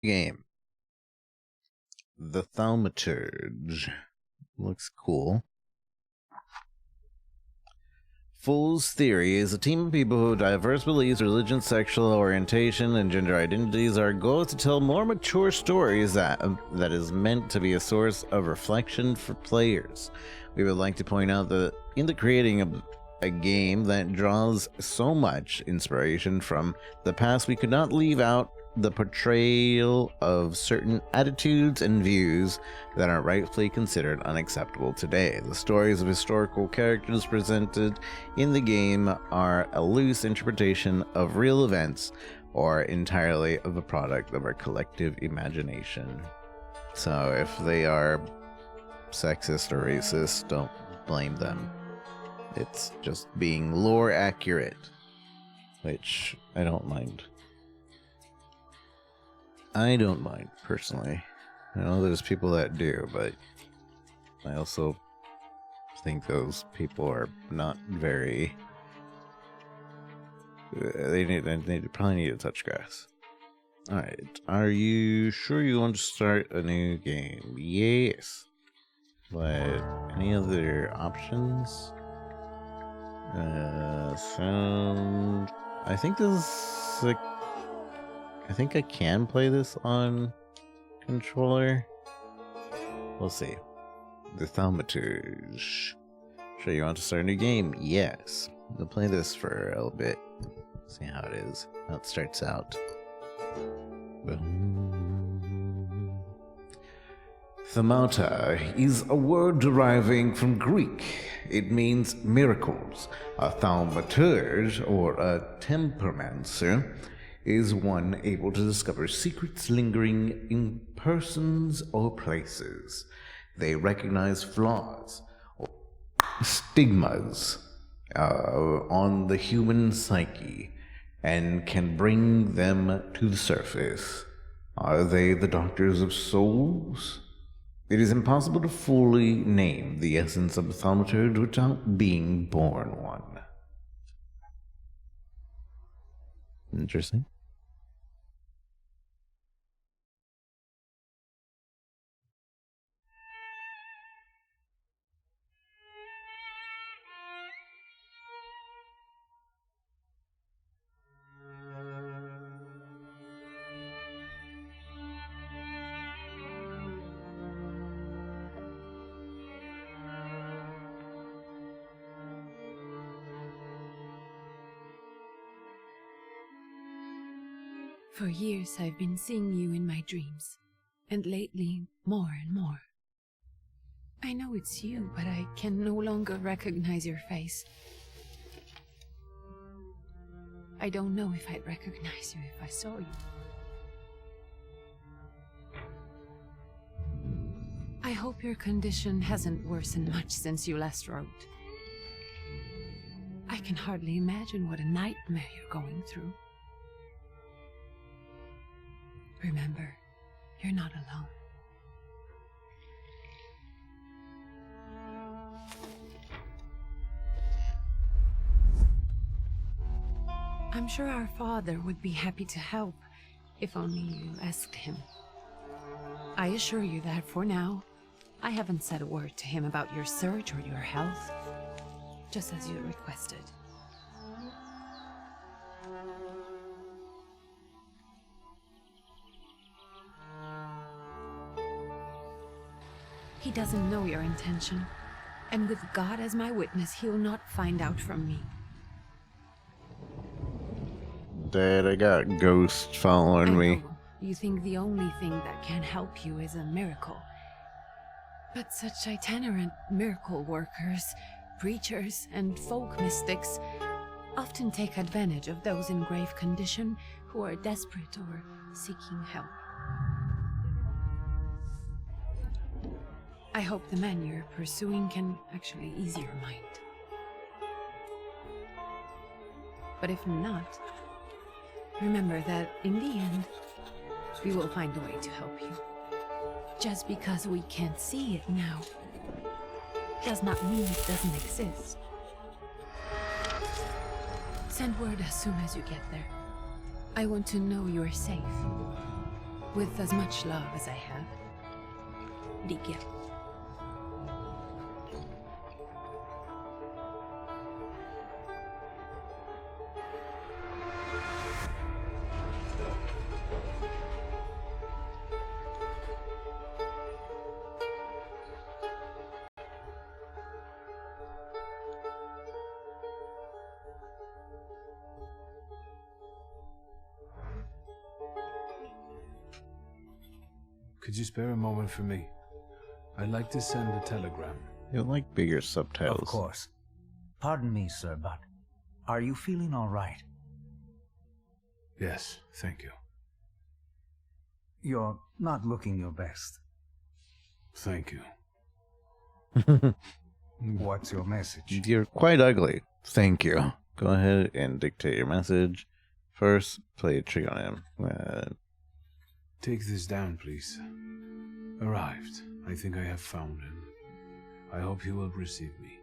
Game. The Thamaturge. Looks cool. Fool's Theory is a team of people who have diverse beliefs, religion, sexual orientation, and gender identities. Our goal is to tell more mature stories that is meant to be a source of reflection for players. We would like to point out that in the creating of a game that draws so much inspiration from the past, we could not leave out the portrayal of certain attitudes and views that are rightfully considered unacceptable today. The stories of historical characters presented in the game are a loose interpretation of real events or entirely of a product of our collective imagination. So if they are sexist or racist, don't blame them. It's just being lore accurate, which I don't mind. I don't mind, personally. I know there's people that do, but I also think those people are not very... They probably need to touch grass. Alright, are you sure you want to start a new game? Yes. But any other options? Sound... I think this is like... I think I can play this on controller. We'll see. The Thamaturge. Sure you want to start a new game? Yes. We'll play this for a little bit. See how it is. How it starts out. Thamaturge is a word deriving from Greek. It means miracles. A thaumaturge, or a temperamencer, is one able to discover secrets lingering in persons or places. They recognize flaws or stigmas on the human psyche and can bring them to the surface. Are they the doctors of souls? It is impossible to fully name the essence of a thaumaturge without being born one. Interesting. For years I've been seeing you in my dreams, and lately more and more. I know it's you, but I can no longer recognize your face. I don't know if I'd recognize you if I saw you. I hope your condition hasn't worsened much since you last wrote. I can hardly imagine what a nightmare you're going through. Remember, you're not alone. I'm sure our father would be happy to help, if only you asked him. I assure you that for now, I haven't said a word to him about your search or your health, just as you requested. He doesn't know your intention, and with God as my witness, he'll not find out from me. Dad, I got ghosts following me. You think the only thing that can help you is a miracle. But such itinerant miracle workers, preachers, and folk mystics often take advantage of those in grave condition who are desperate or seeking help. I hope the man you're pursuing can actually ease your mind. But if not, remember that in the end, we will find a way to help you. Just because we can't see it now does not mean it doesn't exist. Send word as soon as you get there. I want to know you're safe. With as much love as I have. Ligia. Could you spare a moment for me? I'd like to send a telegram. You like bigger subtitles. Of course. Pardon me, sir, but are you feeling all right? Yes, thank you. You're not looking your best. Thank you. What's your message? You're quite ugly. Thank you. Go ahead and dictate your message. First, play a trick on him. Take this down, please. Arrived. I think I have found him. I hope you will receive me.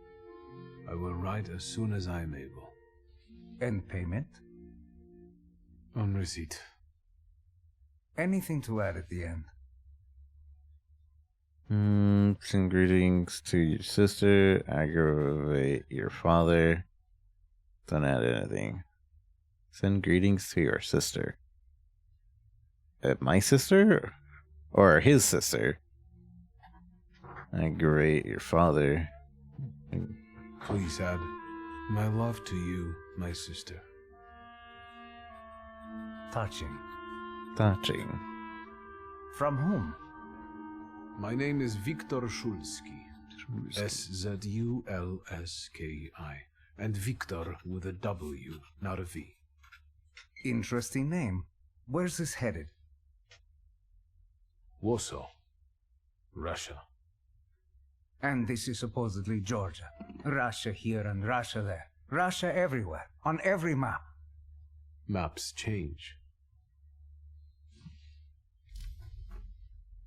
I will write as soon as I am able. And payment? On receipt. Anything to add at the end? Send greetings to your sister. Aggravate your father. Don't add anything. Send greetings to your sister. My sister? Or his sister? Aggravate your father. Please add, my love to you, my sister. Touching. Touching. From whom? My name is Viktor Szulski. S-Z-U-L-S-K-I. And Viktor with a W, not a V. Interesting name. Where's this headed? Warsaw, Russia. And this is supposedly Georgia. Russia here and Russia there. Russia everywhere. On every map. Maps change.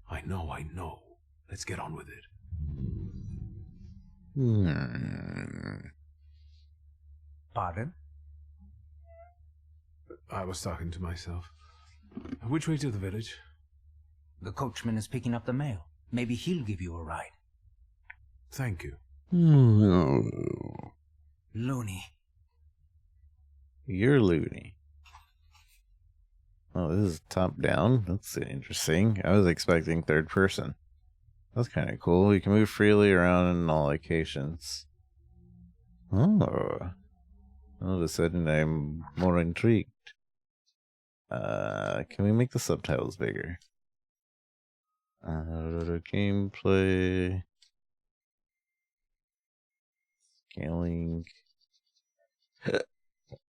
I know. Let's get on with it. Pardon? I was talking to myself. Which way to the village? The coachman is picking up the mail. Maybe he'll give you a ride. Thank you. Loony. You're loony. Oh, this is top down. That's interesting. I was expecting third person. That's kind of cool. You can move freely around in all locations. Oh. All of a sudden I'm more intrigued. Can we make the subtitles bigger? Gameplay. Scaling.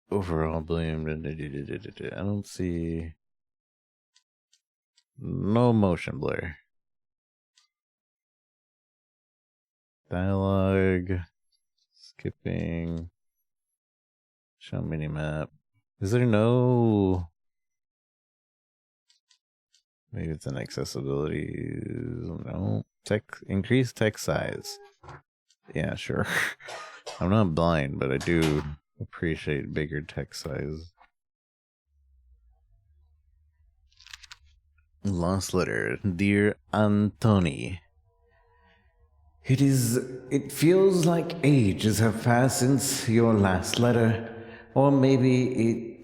Overall blame. I don't see. No motion blur. Dialogue. Skipping. Show minimap. Is there no. Maybe it's an accessibility. No. Increase text size. Yeah, sure. I'm not blind, but I do appreciate bigger text size. Lost letter. Dear Antoni. It feels like ages have passed since your last letter. Or maybe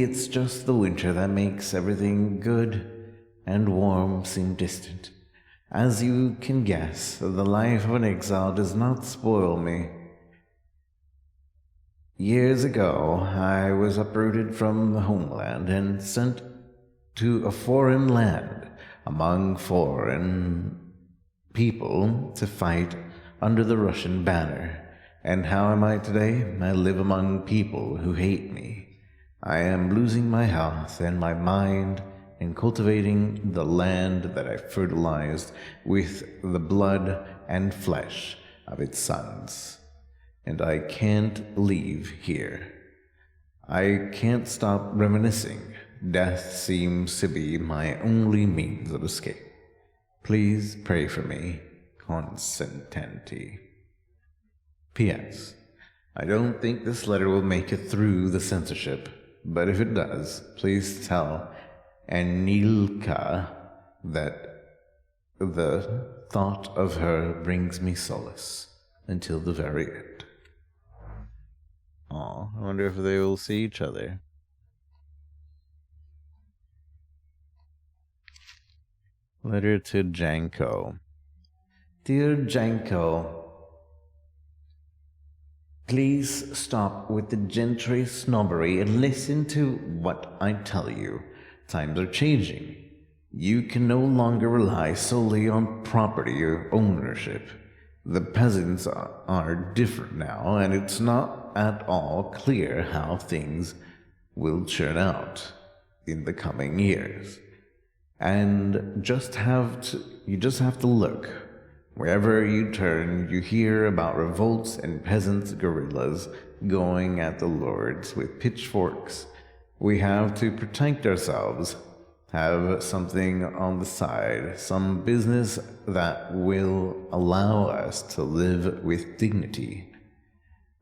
it's just the winter that makes everything good and warm seem distant. As you can guess, the life of an exile does not spoil me. Years ago, I was uprooted from the homeland and sent to a foreign land among foreign people to fight under the Russian banner. And how am I today? I live among people who hate me. I am losing my health and my mind in cultivating the land that I fertilized with the blood and flesh of its sons. And I can't leave here. I can't stop reminiscing. Death seems to be my only means of escape. Please pray for me. Constantine. P.S. I don't think this letter will make it through the censorship, but if it does, please tell and Nilka, that the thought of her brings me solace until the very end. Aw, I wonder if they will see each other. Letter to Janko. Dear Janko, please stop with the gentry snobbery and listen to what I tell you. Times are changing. You can no longer rely solely on property or ownership. The peasants are different now, and it's not at all clear how things will churn out in the coming years. And you just have to look. Wherever you turn, you hear about revolts and peasants' guerrillas going at the lords with pitchforks. We have to protect ourselves, have something on the side, some business that will allow us to live with dignity.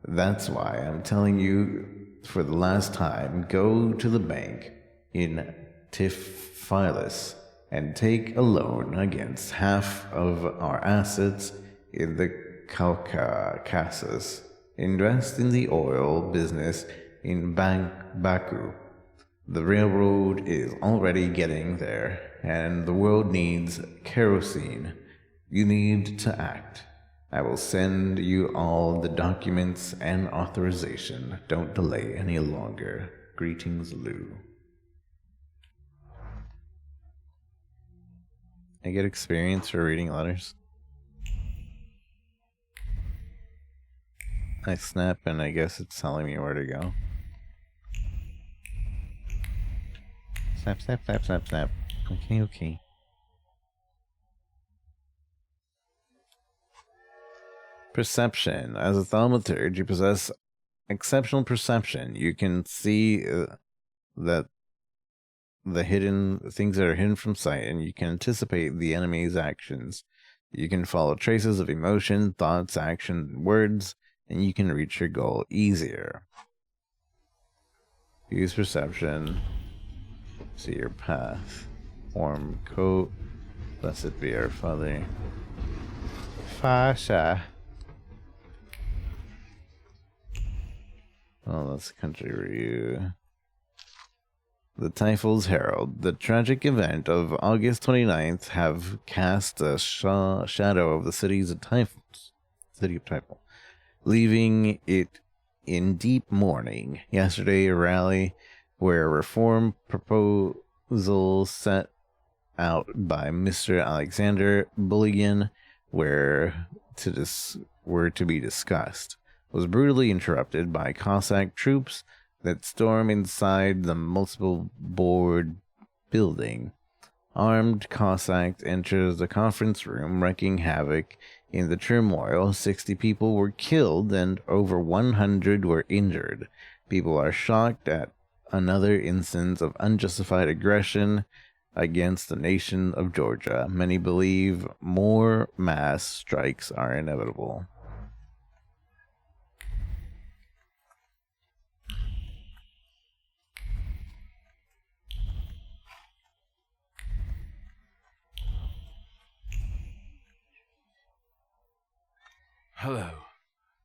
That's why I'm telling you for the last time, go to the bank in Tiflis and take a loan against half of our assets in the Caucasus. Invest in the oil business in Baku. The railroad is already getting there, and the world needs kerosene. You need to act. I will send you all the documents and authorization. Don't delay any longer. Greetings, Lou. I get experience for reading letters. I snap, and I guess it's telling me where to go. Snap, snap, snap, snap, snap. Okay, okay. Perception. As a thaumaturge, you possess exceptional perception. You can see that the hidden things that are hidden from sight, and you can anticipate the enemy's actions. You can follow traces of emotion, thoughts, action, words, and you can reach your goal easier. Use perception. See your path. Warm coat. Blessed be our Father. Fasha. Oh, that's country review. The Typho's Herald. The tragic event of August 29th have cast a shadow of the city of Typhon, leaving it in deep mourning. Yesterday, a rally where a reform proposal set out by Mr. Alexander Bulligan were to be discussed, was brutally interrupted by Cossack troops that storm inside the multiple board building. Armed Cossacks enters the conference room, wreaking havoc in the turmoil. 60 people were killed and over 100 were injured. People are shocked at another instance of unjustified aggression against the nation of Georgia. Many believe more mass strikes are inevitable. Hello.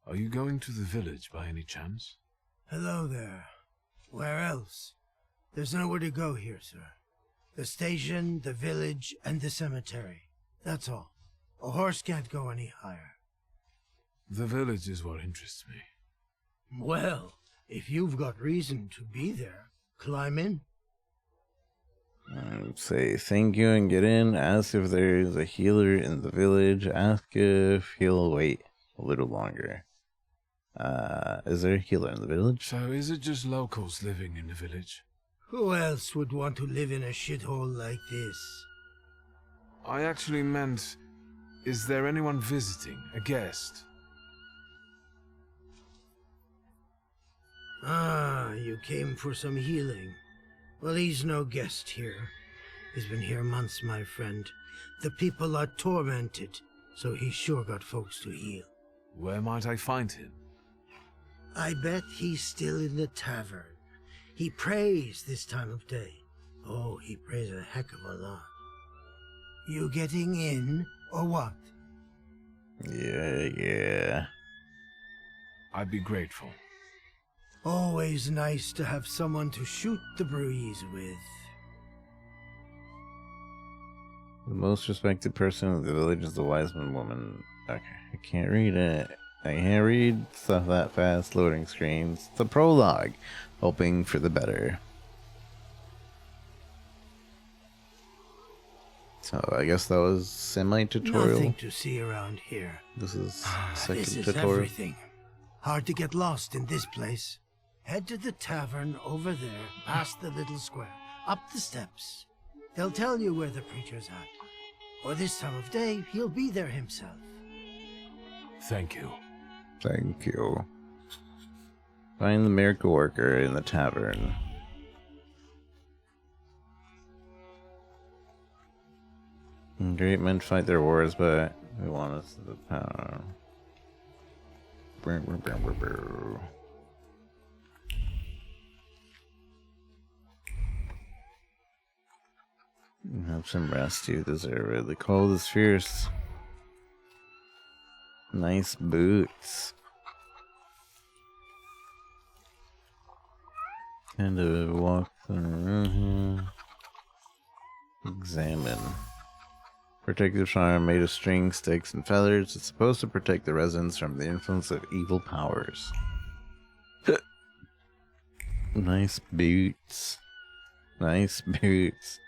Are you going to the village by any chance? Hello there. Where else? There's nowhere to go here, sir. The station, the village, and the cemetery. That's all. A horse can't go any higher. The village is what interests me. Well, if you've got reason to be there, climb in. Say thank you and get in. Ask if there is a healer in the village. Ask if he'll wait a little longer. Is there a healer in the village? So is it just locals living in the village? Who else would want to live in a shithole like this? I actually meant, is there anyone visiting, a guest? Ah, you came for some healing. Well, he's no guest here. He's been here months, my friend. The people are tormented, so he's sure got folks to heal. Where might I find him? I bet he's still in the tavern. He prays this time of day. Oh, he prays a heck of a lot. You getting in, or what? Yeah. I'd be grateful. Always nice to have someone to shoot the breeze with. The most respected person in the village is the Wiseman woman. Okay, I can't read it. I can't read stuff that fast. Loading screens. The prologue. Hoping for the better. So I guess that was semi-tutorial. Nothing to see around here. This is second This is tutorial. everything. Hard to get lost in this place. Head to the tavern over there, past the little square, up the steps. They'll tell you where the preacher's at. Or this time of day, he'll be there himself. Thank you. Thank you. Find the miracle worker in the tavern. Great men fight their wars, but we want us to the power. Have some rest, you deserve it. The cold is fierce. Nice boots. And to walk around here. Examine. Protective charm made of string, sticks, and feathers. It's supposed to protect the residents from the influence of evil powers. Nice boots. Nice boots.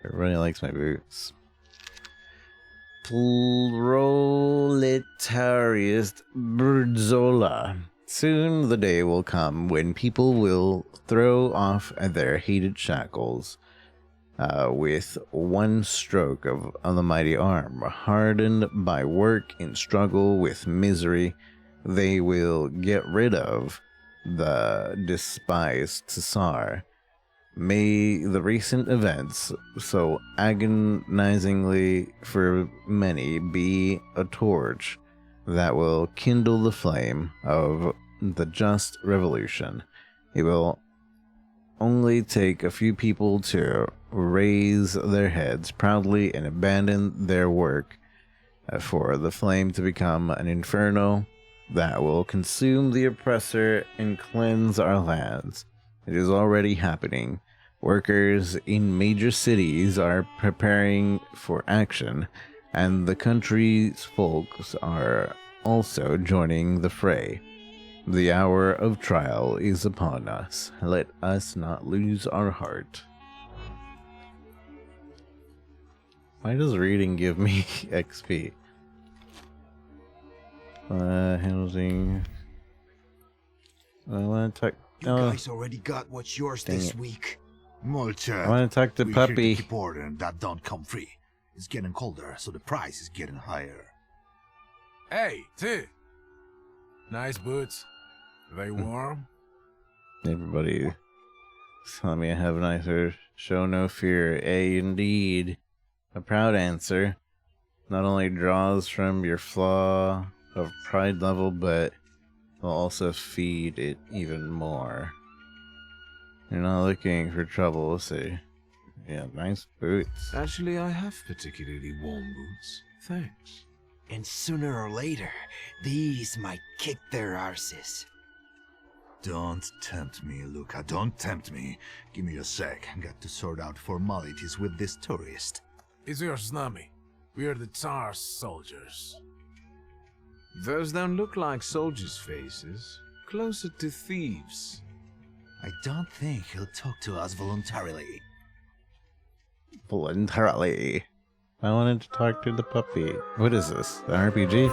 Everybody likes my boots. Proletariat Brdzola. Soon the day will come when people will throw off their hated shackles with one stroke of the mighty arm. Hardened by work and struggle with misery, they will get rid of the despised Tsar. May the recent events, so agonizingly for many, be a torch that will kindle the flame of the just revolution. It will only take a few people to raise their heads proudly and abandon their work for the flame to become an inferno that will consume the oppressor and cleanse our lands. It is already happening. Workers in major cities are preparing for action, and the country's folks are also joining the fray. The hour of trial is upon us. Let us not lose our heart. Why does reading give me XP? Housing. I want to talk. You guys already got what's yours this week. Molcher. I want to talk to we Puppy. Here to keep order and that don't come free. It's getting colder, so the price is getting higher. Hey, T. Nice boots. They warm? Everybody tell me I have a nicer. Show no fear. Indeed. A proud answer. Not only draws from your flaw of pride level, but will also feed it even more. You're not looking for trouble, see. Yeah, nice boots. Actually, I have particularly warm boots. Thanks. And sooner or later, these might kick their arses. Don't tempt me, Luca. Don't tempt me. Give me a sec. I got to sort out formalities with this tourist. It's your snummy. We are the Tsar's soldiers. Those don't look like soldiers' faces. Closer to thieves. I don't think he'll talk to us voluntarily. Voluntarily. I wanted to talk to the puppy. What is this? The RPG?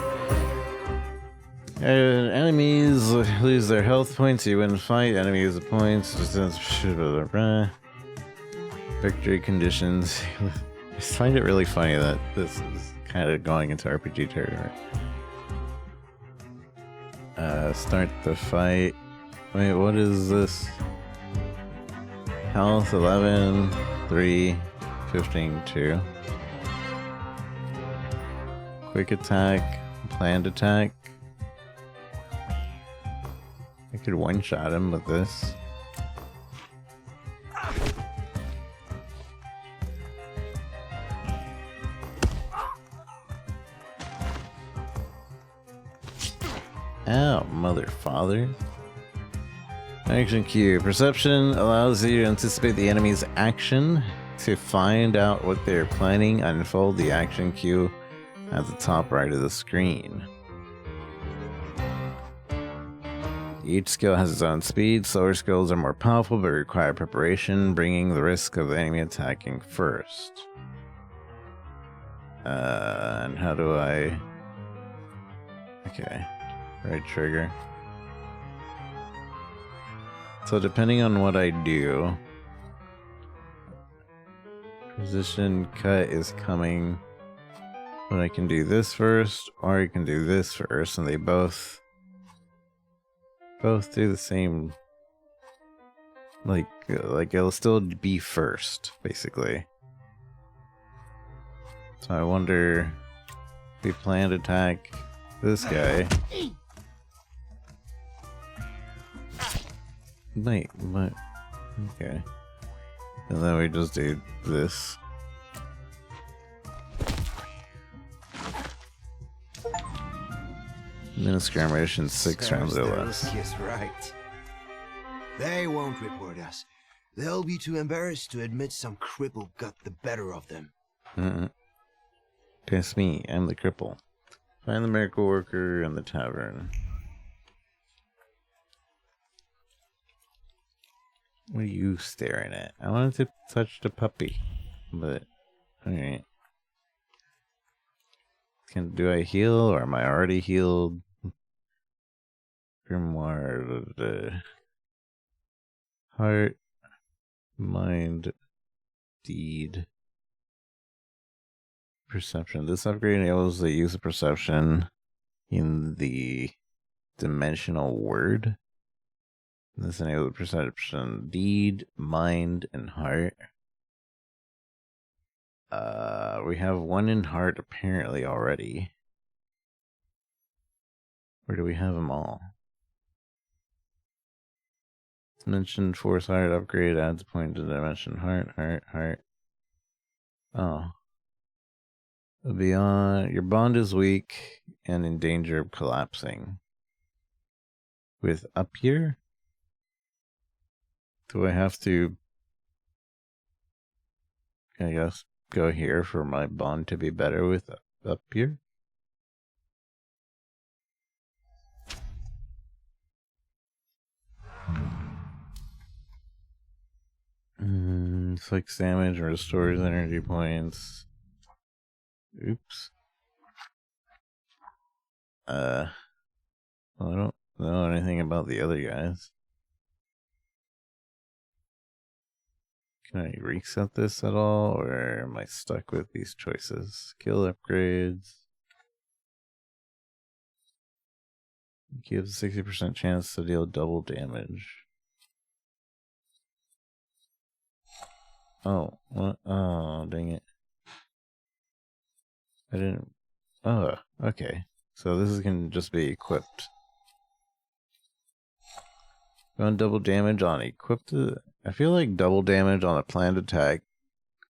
Enemies lose their health points. You win fight. Enemies the points. Victory conditions. I find it really funny that this is kind of going into RPG territory. Start the fight. Wait, what is this? Health 11, 3, 15, 2. Quick attack, planned attack. I could one-shot him with this. Ow, mother father. Action cue. Perception allows you to anticipate the enemy's action. To find out what they're planning, unfold the action cue at the top right of the screen. Each skill has its own speed. Slower skills are more powerful but require preparation, bringing the risk of the enemy attacking first. And how do I... Okay. Right trigger. So depending on what I do... Position cut is coming... But I can do this first, or I can do this first, and they both do the same, like it'll still be first, basically. So I wonder if we plan to attack this guy. Wait, what? Okay. And then we just do this. Minute skirmish in 6 rounds or less. Is right. They won't report us. They'll be too embarrassed to admit some cripple got the better of them. It's me, I'm the cripple. Find the miracle worker in the tavern. What are you staring at? I wanted to touch the puppy, but alright. Do I heal, or am I already healed? Grimoire, the heart, mind, deed, perception. This upgrade enables the use of perception in the dimensional word. This enables perception, deed, mind, and heart. We have one in heart apparently already. Where do we have them all? Dimension force heart upgrade adds a point to dimension heart. Oh. Beyond, your bond is weak and in danger of collapsing. With up here? Do I have to, I guess, go here for my bond to be better with up here? Inflicts damage and restores energy points. Oops. Well, I don't know anything about the other guys. Can I reset this at all, or am I stuck with these choices? Skill upgrades. Gives a 60% chance to deal double damage. Oh, what? Oh, dang it. I didn't... Oh, okay. So this can just be equipped. Run double damage on equipped... I feel like double damage on a planned attack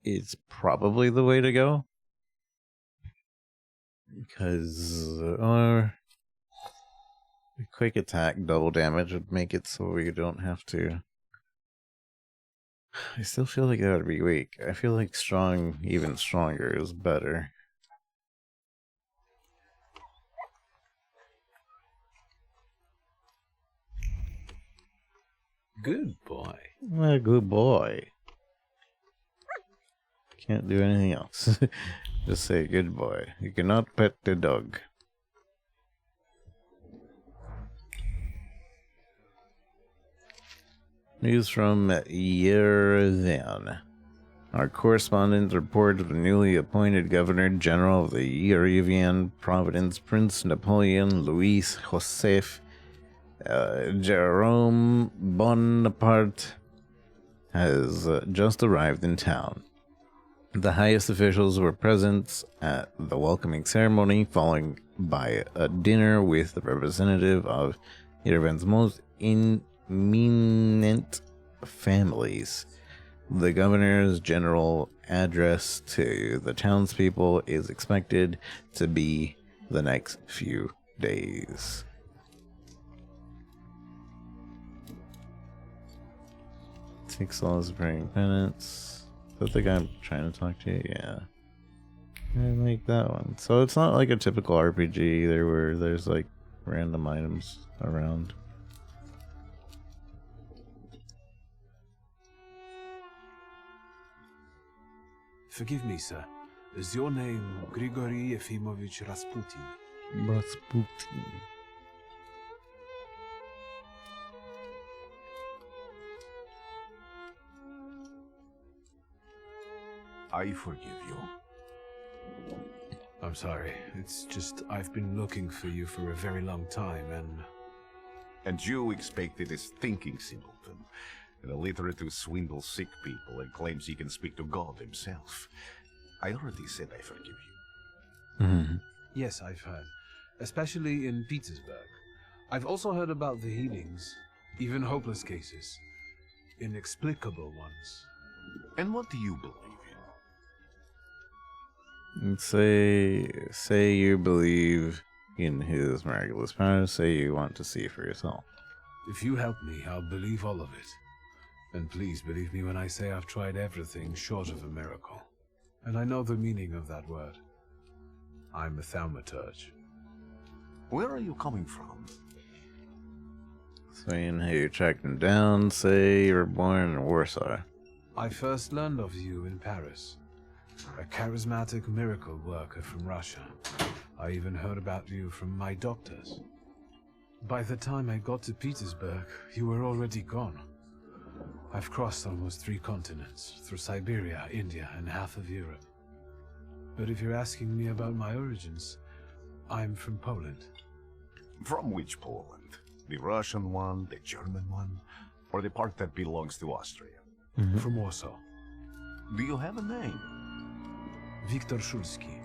is probably the way to go. Because... a quick attack double damage would make it so we don't have to... I still feel like that would be weak. I feel like strong, even stronger is better. Good boy. What a good boy. Can't do anything else. Just say good boy. You cannot pet the dog. News from Yerevan. Our correspondent reported the newly appointed Governor General of the Yerevan Province, Prince Napoleon Louis Joseph Jerome Bonaparte, has just arrived in town. The highest officials were present at the welcoming ceremony, followed by a dinner with the representative of Yerevan's most eminent families. The governor's general address to the townspeople is expected to be the next few days. Takes all his praying penance. Is that the guy I'm trying to talk to? Yeah. I like that one. So it's not like a typical RPG either where there's like random items around. Forgive me, sir. Is your name Grigory Efimovich Rasputin? Rasputin. I forgive you. I'm sorry. It's just I've been looking for you for a very long time, And you expected this thinking simpleton, an illiterate who swindles sick people and claims he can speak to God himself. I already said I forgive you. Mm-hmm. Yes, I've heard. Especially in Petersburg. I've also heard about the healings, even hopeless cases. Inexplicable ones. And what do you believe Say you believe in his miraculous powers. Say you want to see for yourself. If you help me, I'll believe all of it. And please believe me when I say I've tried everything short of a miracle. And I know the meaning of that word. I'm a thaumaturge. Where are you coming from? Saying how you tracked him down. Say you were born in Warsaw. I first learned of you in Paris. A charismatic miracle worker from Russia. I even heard about you from my doctors. By the time I got to Petersburg, you were already gone. I've crossed almost 3 continents, through Siberia, India, and half of Europe. But if you're asking me about my origins, I'm from Poland. From which Poland? The Russian one, the German one, or the part that belongs to Austria? From Warsaw. Do you have a name? Viktor Szulski.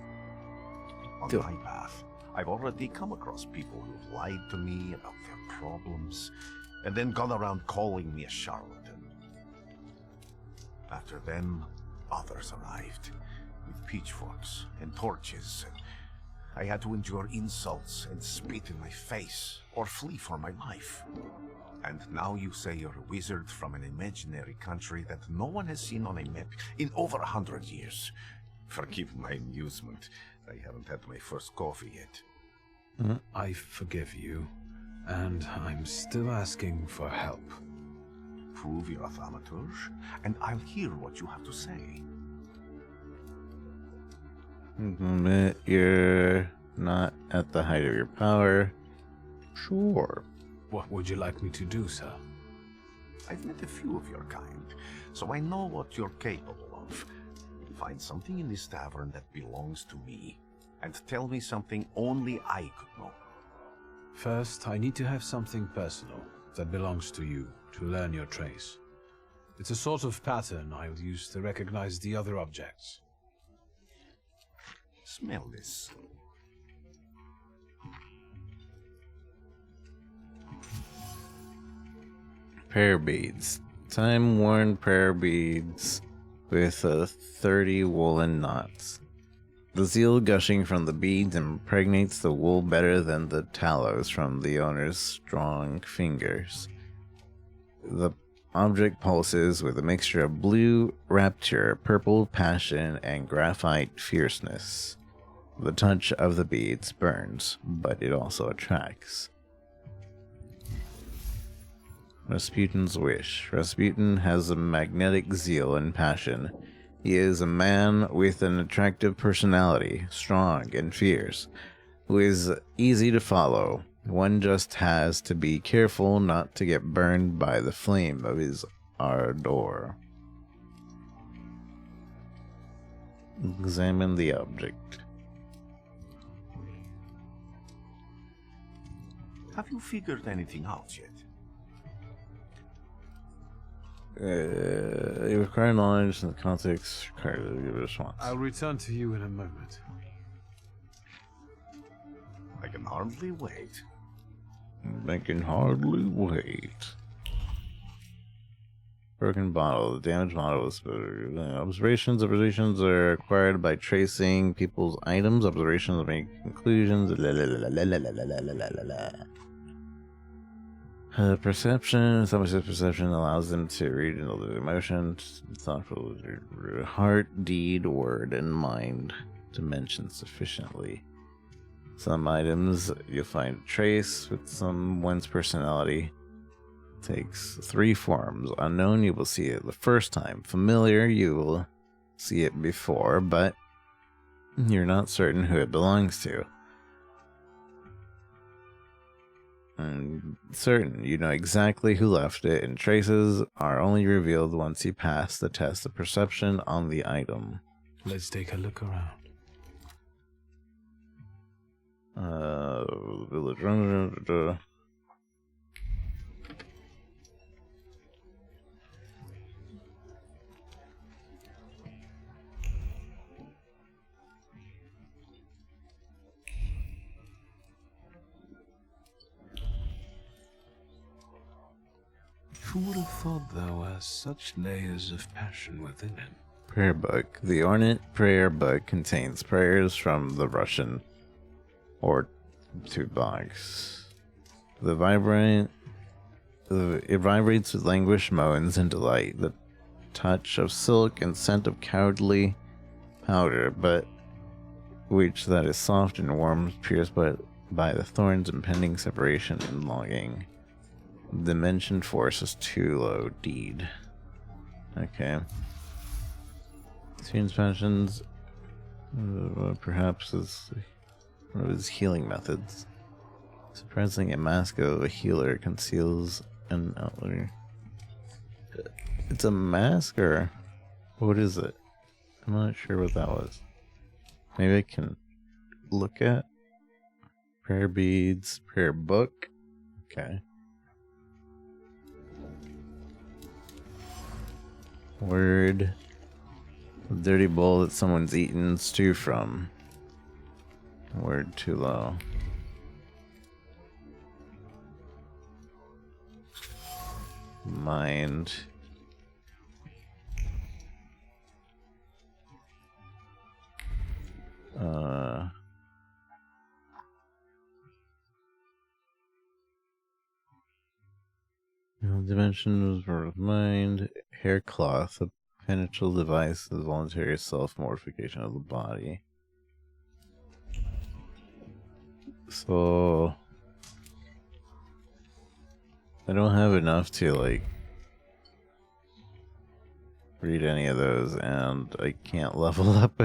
On my path, I've already come across people who've lied to me about their problems, and then gone around calling me a charlatan. After them, others arrived, with pitchforks and torches, and I had to endure insults and spit in my face, or flee for my life. And now you say you're a wizard from an imaginary country that no one has seen on a map in over 100 years. Forgive my amusement. I haven't had my first coffee yet. I forgive you, and I'm still asking for help. Prove you're a Thamaturge, and I'll hear what you have to say. Admit you're not at the height of your power. Sure. What would you like me to do, sir? I've met a few of your kind, so I know what you're capable of. Find something in this tavern that belongs to me, and tell me something only I could know. First, I need to have something personal that belongs to you to learn your trace. It's a sort of pattern I'll use to recognize the other objects. Smell this. Prayer beads. Time-worn prayer beads with 30 woolen knots. The zeal gushing from the beads impregnates the wool better than the tallows from the owner's strong fingers. The object pulses with a mixture of blue rapture, purple passion, and graphite fierceness. The touch of the beads burns, but it also attracts. Rasputin's wish. Rasputin has a magnetic zeal and passion. He is a man with an attractive personality, strong and fierce, who is easy to follow. One just has to be careful not to get burned by the flame of his ardor. Examine the object. Have you figured anything out yet? You require knowledge in the context required to give a response. I'll return to you in a moment. I can hardly wait. I can hardly wait. Broken bottle. The damaged bottle is observations. Observations are acquired by tracing people's items. Observations make conclusions. Perception. Someone's perception allows them to read and other emotions, thoughtful, heart, deed, word, and mind dimensions sufficiently. Some items you'll find a trace with someone's personality. Takes 3 forms. Unknown, you will see it the first time. Familiar, you will see it before, but you're not certain who it belongs to. And certain, you know exactly who left it, and traces are only revealed once you pass the test of perception on the item. Let's take a look around. Village. Who would have thought there were such layers of passion within it? Prayer book. The ornate prayer book contains prayers from the Russian Orthodox. It vibrates with languished moans and delight, the touch of silk and scent of cowardly powder, but which that is soft and warm, pierced by the thorns impending separation and longing. Dimension force is too low. Deed. Okay. Student's passions. Perhaps is one of his healing methods. Surprisingly, a mask of a healer conceals an outlier. It's a mask, or what is it? I'm not sure what that was. Maybe I can look at prayer beads, prayer book. Okay. Word. A dirty bowl that someone's eaten stew from. Word too low. Mind. Dimensions for mind. Hair cloth. A penetrable device is voluntary self-mortification of the body. So I don't have enough to like read any of those, and I can't level up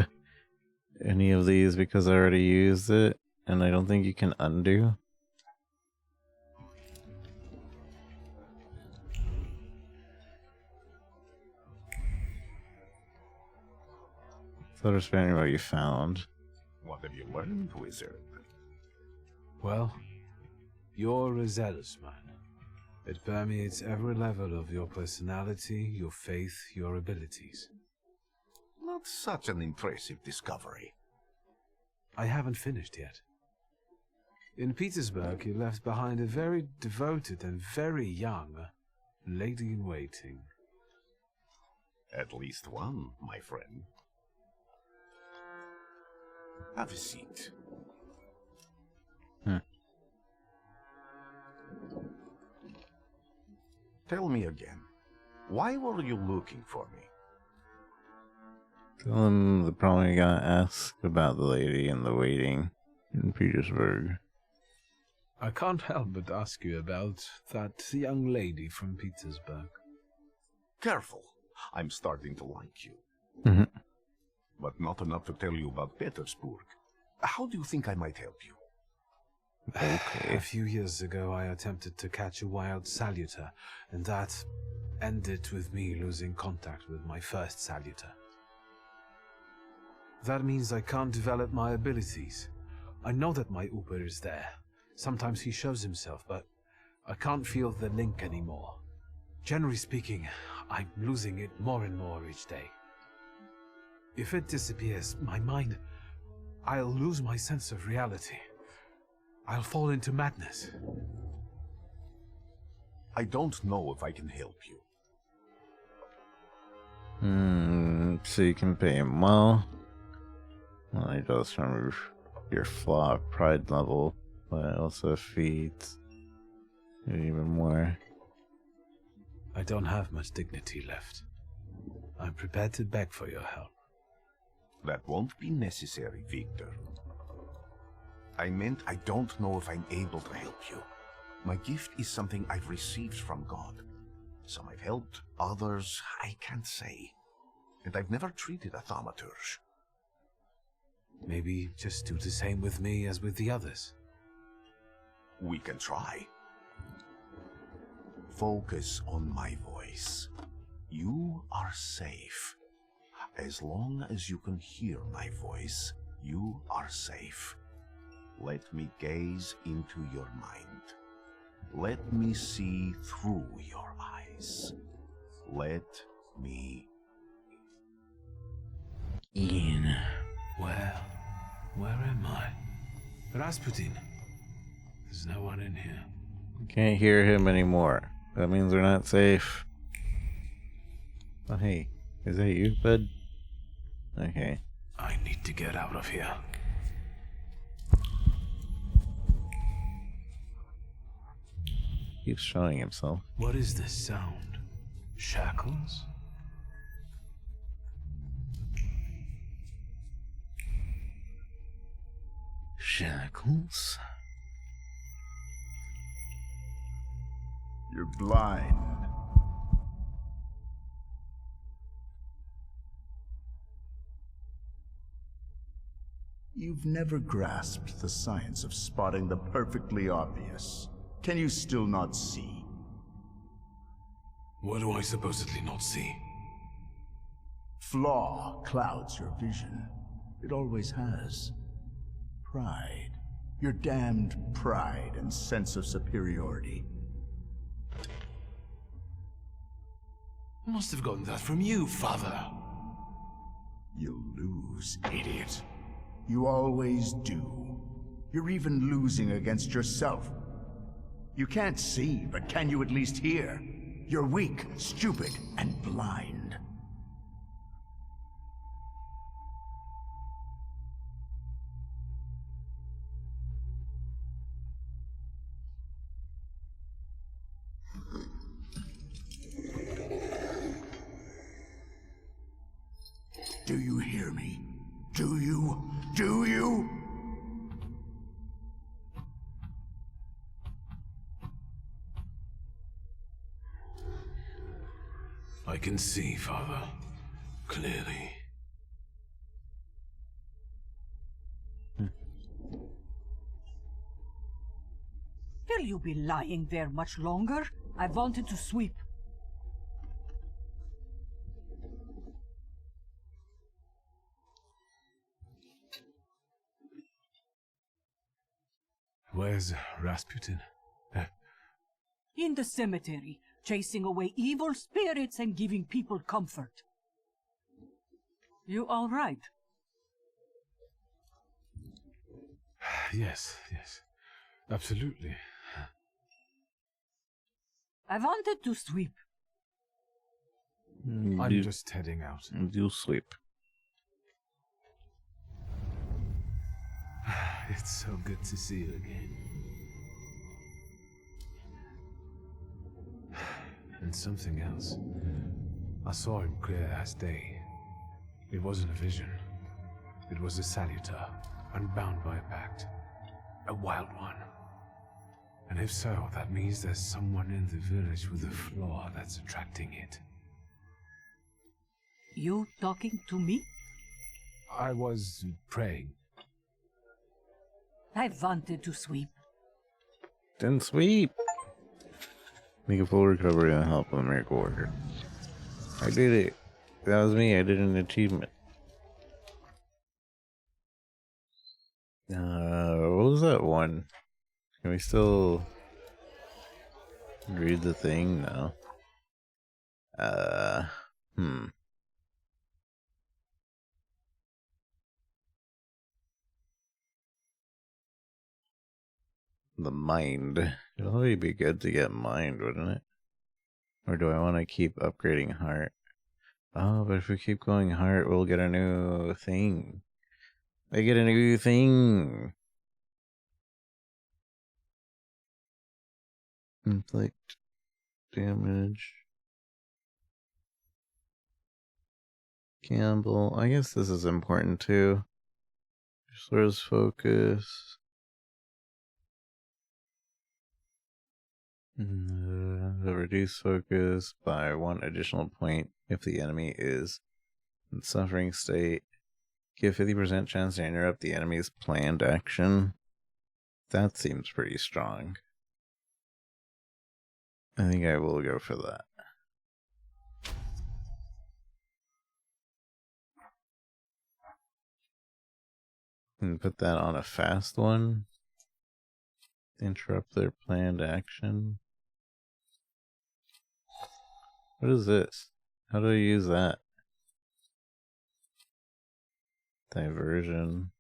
any of these because I already used it, and I don't think you can undo. So understanding what you found. What have you learned, wizard? Well, you're a zealous man. It permeates every level of your personality, your faith, your abilities. Not such an impressive discovery. I haven't finished yet. In Petersburg, you left behind a very devoted and very young lady-in-waiting. At least one, my friend. Have a seat. Tell me again, why were you looking for me? Tell him the problem you got asked about the lady in the waiting in Petersburg. I can't help but ask you about that young lady from Petersburg. Careful, I'm starting to like you. Mm-hmm. But not enough to tell you about Petersburg. How do you think I might help you? Okay. A few years ago, I attempted to catch a wild saluter, and that ended with me losing contact with my first saluter. That means I can't develop my abilities. I know that my Uber is there. Sometimes he shows himself, but I can't feel the link anymore. Generally speaking, I'm losing it more and more each day. If it disappears, my mind, I'll lose my sense of reality. I'll fall into madness. I don't know if I can help you. So you can pay him well. Well, he does remove your flaw pride level, but also feeds. Even more. I don't have much dignity left. I'm prepared to beg for your help. That won't be necessary, Victor. I meant I don't know if I'm able to help you. My gift is something I've received from God. Some I've helped, others I can't say. And I've never treated a Thamaturge. Maybe just do the same with me as with the others. We can try. Focus on my voice. You are safe. As long as you can hear my voice, you are safe. Let me gaze into your mind. Let me see through your eyes. Let me... Ian. Where am I? Rasputin. There's no one in here. Can't hear him anymore. That means we're not safe. Oh, hey. Is that you, bud? Okay. I need to get out of here. Keeps showing himself. What is this sound? Shackles? Shackles? You're blind. You've never grasped the science of spotting the perfectly obvious. Can you still not see? What do I supposedly not see? Flaw clouds your vision. It always has. Pride. Your damned pride and sense of superiority. I must have gotten that from you, Father. You'll lose, idiot. You always do. You're even losing against yourself. You can't see, but can you at least hear? You're weak, stupid, and blind. Do you hear me? Do you? Do you? I can see, Father. Clearly. Will you be lying there much longer? I wanted to sweep. Where's Rasputin? In the cemetery, chasing away evil spirits and giving people comfort. You all right? Yes. Absolutely. I wanted to sweep. I'm just heading out. You sleep. It's so good to see you again. And something else. I saw him clear as day. It wasn't a vision. It was a salutar, unbound by a pact. A wild one. And if so, that means there's someone in the village with a flaw that's attracting it. You talking to me? I was praying. I wanted to sweep. Then sweep. Make a full recovery and help a miracle worker. I did it. That was me. I did an achievement. What was that one? Can we still read the thing now? The mind. It'll probably be good to get mind, wouldn't it? Or do I want to keep upgrading heart? Oh, but if we keep going heart, we'll get a new thing. I get a new thing. Inflict damage. Gamble. I guess this is important too. Restores focus. Reduce focus by 1 additional point if the enemy is in suffering state. Give 50% chance to interrupt the enemy's planned action. That seems pretty strong. I think I will go for that. And put that on a fast one. Interrupt their planned action. What is this? How do I use that? Diversion.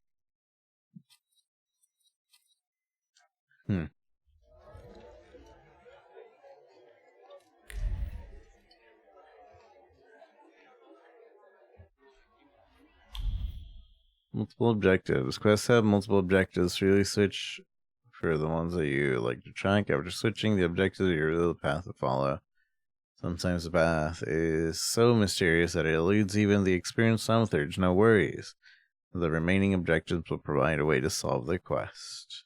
Multiple objectives. Quests have multiple objectives. Freely switch for the ones that you like to track. After switching the objectives, you reveal the path to follow. Sometimes the path is so mysterious that it eludes even the experienced Thamaturge. No worries. The remaining objectives will provide a way to solve the quest.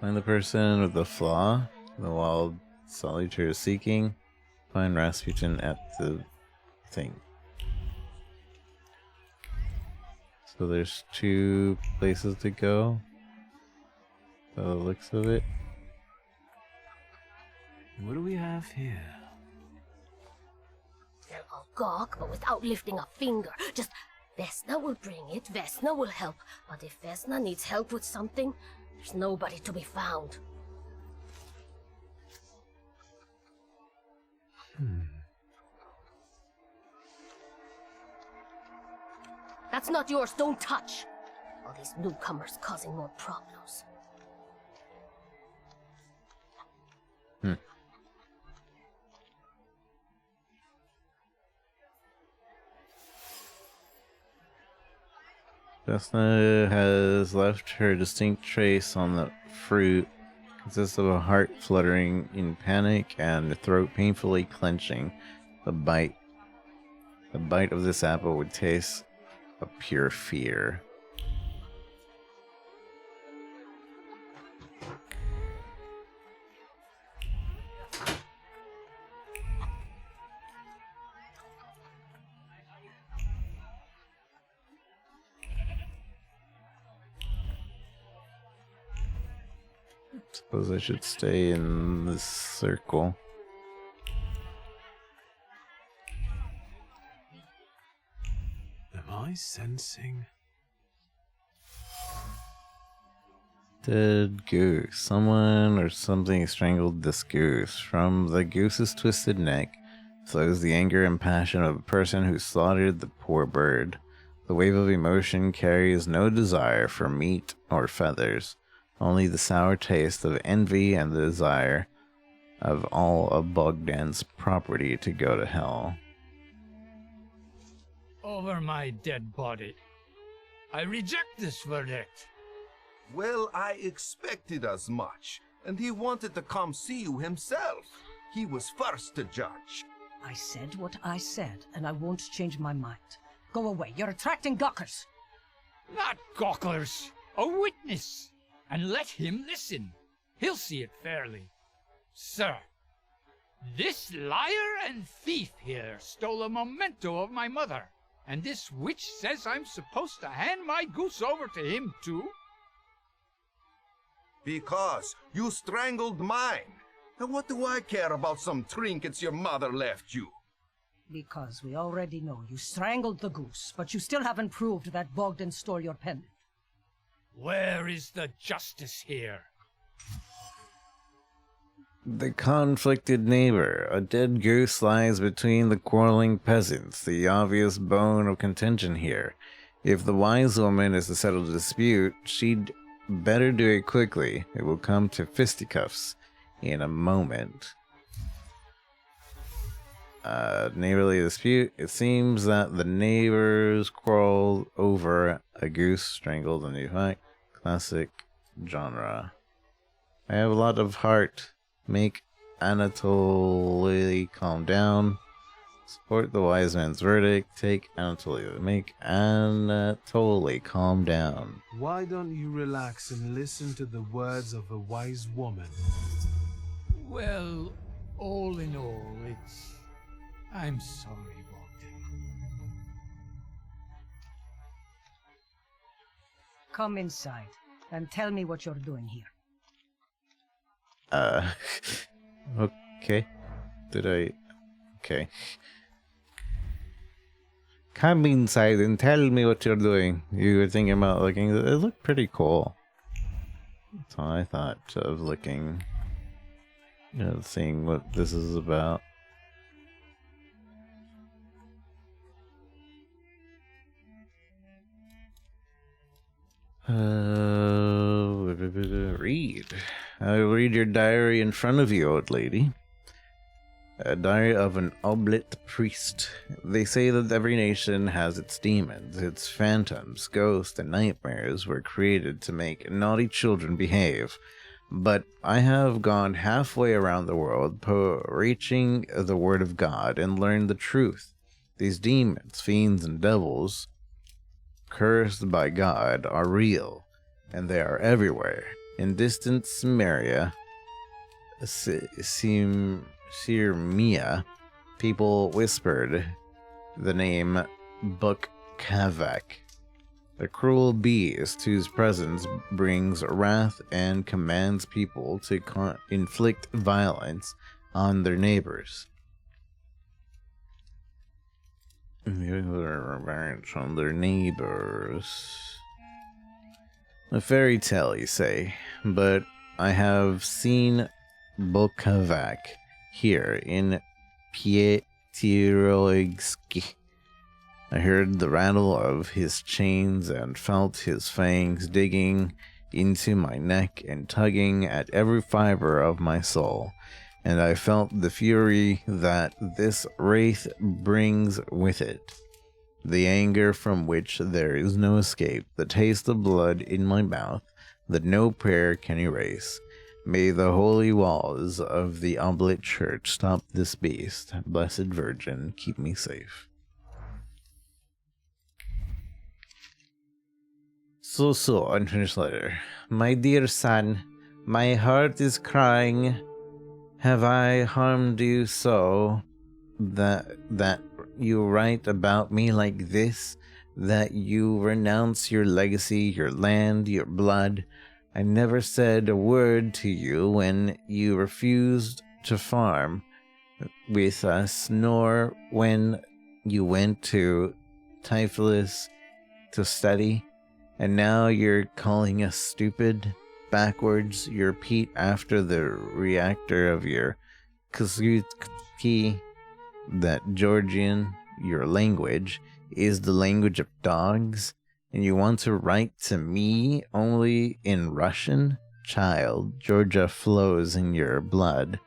Find the person with the flaw. The wild solitaire is seeking. Find Rasputin at the thing. So there's 2 places to go. By the looks of it. What do we have here? They'll all gawk, but without lifting a finger. Just, Vesna will bring it, Vesna will help. But if Vesna needs help with something, there's nobody to be found. That's not yours, don't touch! All these newcomers causing more problems. Vesna has left her distinct trace on the fruit. It consists of a heart fluttering in panic and the throat painfully clenching. The bite of this apple would taste of pure fear. Suppose I should stay in this circle. Am I sensing? Dead goose. Someone or something strangled this goose. From the goose's twisted neck flows the anger and passion of a person who slaughtered the poor bird. The wave of emotion carries no desire for meat or feathers, only the sour taste of envy and the desire of all of Bogdan's property to go to hell. Over my dead body. I reject this verdict. Well, I expected as much, and he wanted to come see you himself. He was first to judge. I said what I said, and I won't change my mind. Go away. You're attracting gawkers. Not gawkers, a witness. And let him listen. He'll see it fairly. Sir, this liar and thief here stole a memento of my mother. And this witch says I'm supposed to hand my goose over to him too? Because you strangled mine. And what do I care about some trinkets your mother left you? Because we already know you strangled the goose, but you still haven't proved that Bogdan stole your pendant. Where is the justice here? The conflicted neighbor. A dead goose lies between the quarreling peasants, the obvious bone of contention here. If the wise woman is to settle the dispute, she'd better do it quickly. It will come to fisticuffs in a moment. Neighborly dispute. It seems that the neighbors quarreled over a goose strangled in the fight. Classic genre. I have a lot of heart. Make Anatoly calm down. Support the wise man's verdict. Take Anatoly. Make Anatoly calm down. Why don't you relax and listen to the words of a wise woman? Well, all in all, I'm sorry, Bogdan. Come inside and tell me what you're doing here. Okay. Okay. Come inside and tell me what you're doing. You were thinking about looking. It looked pretty cool. So I thought of looking, seeing what this is about. Read. I will read your diary in front of you, old lady. A diary of an oblate priest. They say that every nation has its demons, its phantoms, ghosts, and nightmares were created to make naughty children behave. But I have gone halfway around the world, preaching the word of God, and learned the truth. These demons, fiends, and devils, cursed by God, are real, and they are everywhere. In distant Samaria, Sirmia, people whispered the name Bukkavak, the cruel beast whose presence brings wrath and commands people to inflict violence on their neighbors. On their neighbors. A fairy tale, you say, but I have seen Bukkavak here in Pietroigski. I heard the rattle of his chains and felt his fangs digging into my neck and tugging at every fiber of my soul, and I felt the fury that this wraith brings with it. The anger from which there is no escape, the taste of blood in my mouth that no prayer can erase. May the holy walls of the oblate church stop this beast. Blessed Virgin, keep me safe. So, unfinished letter. My dear son, my heart is crying. Have I harmed you so that you write about me like this, that you renounce your legacy, your land, your blood? I never said a word to you when you refused to farm with us, nor when you went to Tiflis to study, and now you're calling us stupid, backwards. You repeat after the reactor of your Kazutki that Georgian, your language, is the language of dogs, and you want to write to me only in Russian? Child, Georgia flows in your blood.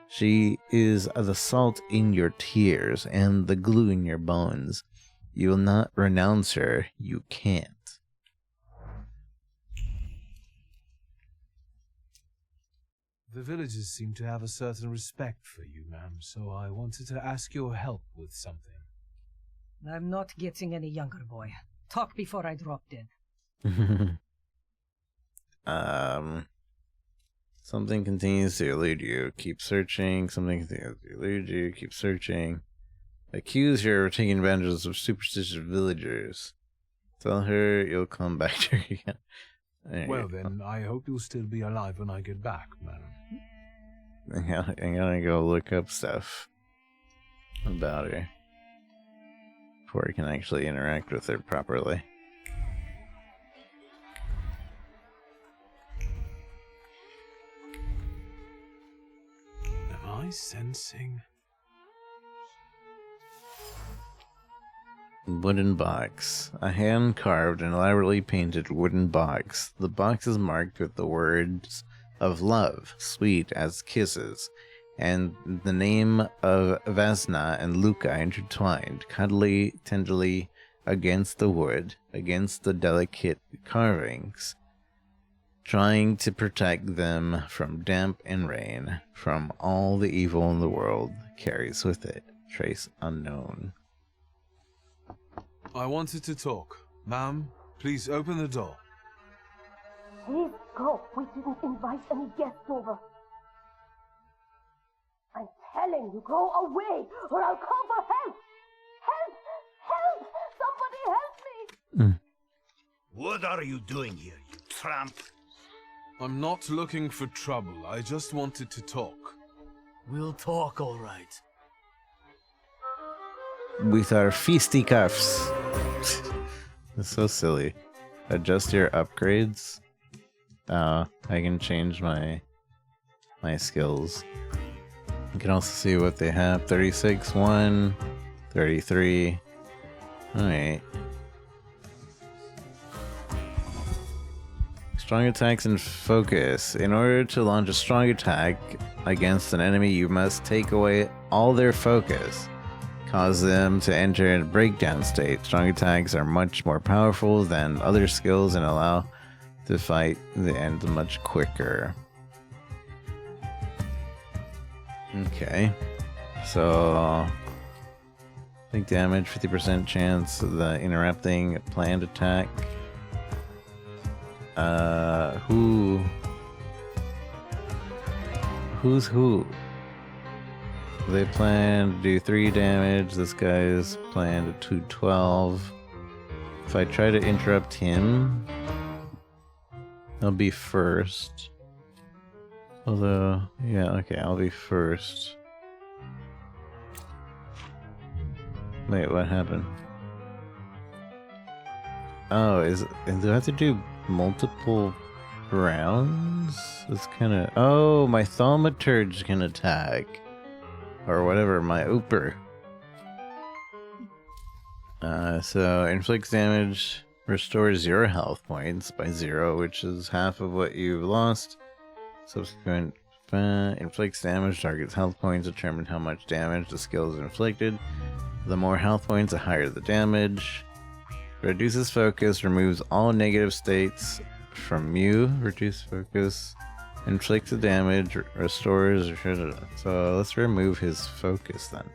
She is the salt in your tears and the glue in your bones. You will not renounce her. You can't. The villagers seem to have a certain respect for you, ma'am, so I wanted to ask your help with something. I'm not getting any younger, boy. Talk before I drop dead. Something continues to elude you. Keep searching. Something continues to elude you. Keep searching. Accuse her of taking advantage of superstitious villagers. Tell her you'll come back to her again. Well then, I hope you'll still be alive when I get back, madam. I'm gonna go look up stuff about her before I can actually interact with her properly. Am I sensing? Wooden box. A hand-carved and elaborately painted wooden box. The box is marked with the words of love, sweet as kisses, and the name of Vesna and Luca intertwined, cuddly, tenderly against the wood, against the delicate carvings. trying to protect them from damp and rain, from all the evil in the world, carries with it trace unknown. I wanted to talk. Ma'am, please open the door. Please go. We didn't invite any guests over. I'm telling you, go away, or I'll call for help! Help! Help! Somebody help me! What are you doing here, you tramp? I'm not looking for trouble. I just wanted to talk. We'll talk, all right. With our fisticuffs. It's so silly. Adjust your upgrades. I can change my skills. You can also see what they have. 36, 1, 33. Alright. Strong attacks and focus. In order to launch a strong attack against an enemy, you must take away all their focus. Cause them to enter a breakdown state. Strong attacks are much more powerful than other skills and allow to fight the end much quicker. Okay. So, big damage, 50% chance of the interrupting a planned attack. Who's who? They plan to do 3 damage. This guy's planned to do 12. If I try to interrupt him, I'll be first. Although, yeah, okay, I'll be first. Wait, what happened? Oh, do I have to do multiple rounds? It's kind of... Oh, my Thamaturge can attack. Or whatever, my Ooper. So, inflicts damage, restores your health points by 0, which is half of what you've lost. Subsequent inflicts damage, targets health points, determine how much damage the skill is inflicted. The more health points, the higher the damage. Reduces focus, removes all negative states from you. Reduce focus, inflicts the damage, restores. So let's remove his focus then.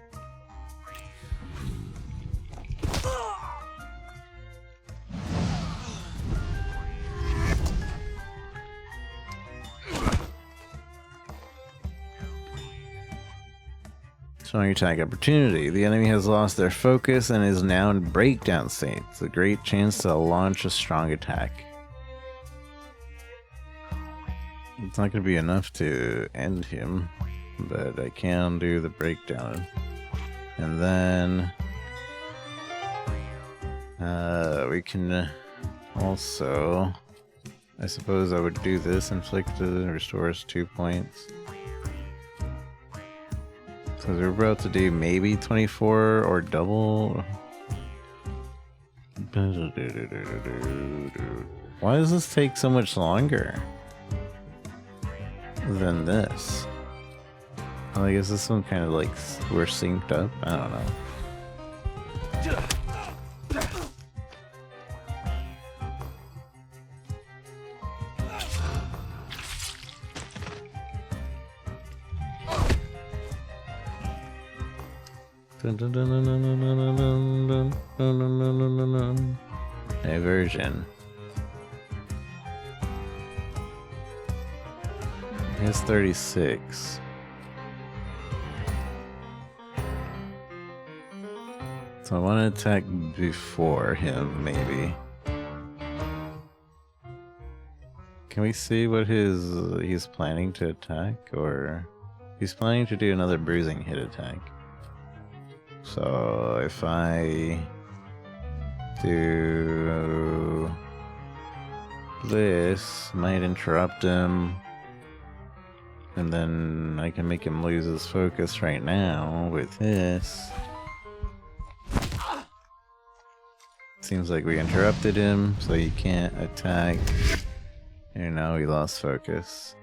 Strong attack opportunity. The enemy has lost their focus and is now in breakdown state. It's a great chance to launch a strong attack. It's not going to be enough to end him, but I can do the breakdown. And then we can also, I suppose I would do this. Inflicted restores 2 points. So we're about to do maybe 24 or double. Why does this take so much longer than this? Well, I guess this one kind of like we're synced up. I don't know. Diversion. He has 36. So I want to attack before him, maybe. Can we see what he's planning to attack? Or he's planning to do another bruising hit attack. So if I do this, might interrupt him, and then I can make him lose his focus right now with this. Seems like we interrupted him, so he can't attack. And now we lost focus.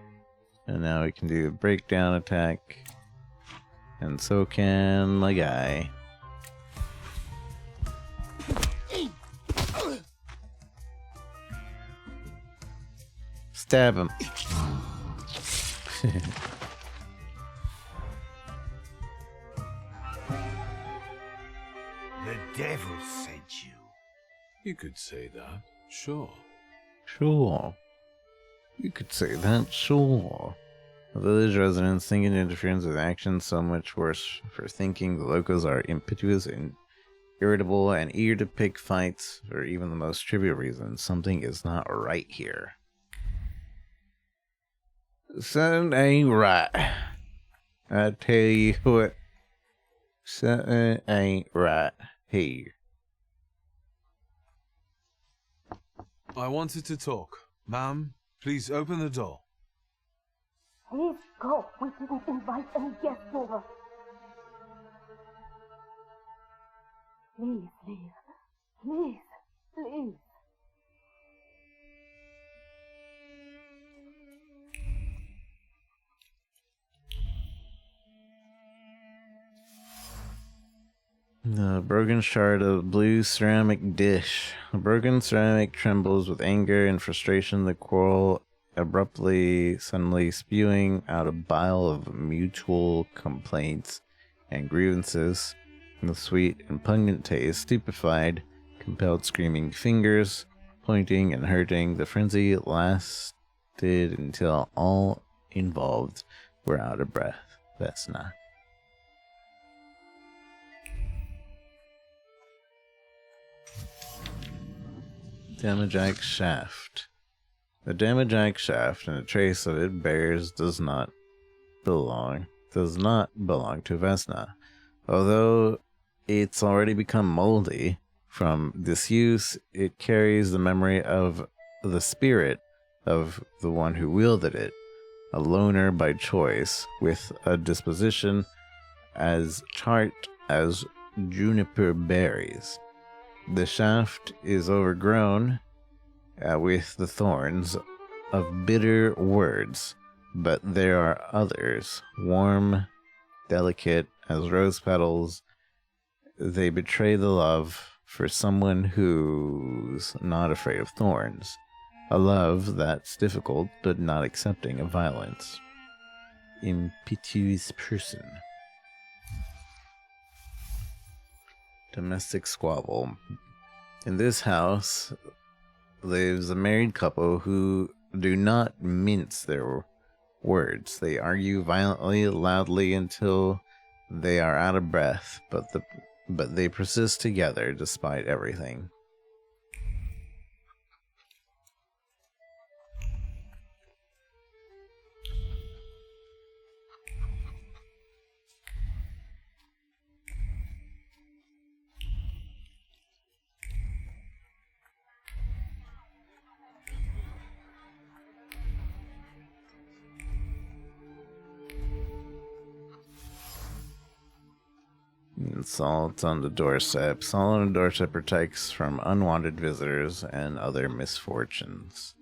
And now we can do a breakdown attack. And so can my guy. Stab him. The devil sent you. You could say that, sure. Sure. You could say that, sure. The village residents thinking interference with action, so much worse for thinking. The locals are impetuous and irritable and eager to pick fights for even the most trivial reasons. Something is not right here. Something ain't right. I tell you what. Something ain't right here. I wanted to talk. Ma'am, please open the door. Please go. We didn't invite any guests over. Please leave. Please, please. The broken shard of blue ceramic dish. The broken ceramic trembles with anger and frustration. The quarrel abruptly, suddenly spewing out a bile of mutual complaints and grievances. The sweet and pungent taste, stupefied, compelled screaming fingers, pointing and hurting. The frenzy lasted until all involved were out of breath. Vesna. Thamaturge shaft. The Thamaturge shaft and a trace of it does not belong to Vesna. Although it's already become moldy from disuse, it carries the memory of the spirit of the one who wielded it, a loner by choice, with a disposition as tart as juniper berries. The shaft is overgrown with the thorns of bitter words, but there are others, warm, delicate as rose petals. They betray the love for someone who's not afraid of thorns, a love that's difficult but not accepting of violence. Impetuous person. Domestic squabble. In this house lives a married couple who do not mince their words. They argue violently, loudly until they are out of breath, but they persist together despite everything. Salt on the doorstep. Salt on the doorstep protects from unwanted visitors and other misfortunes.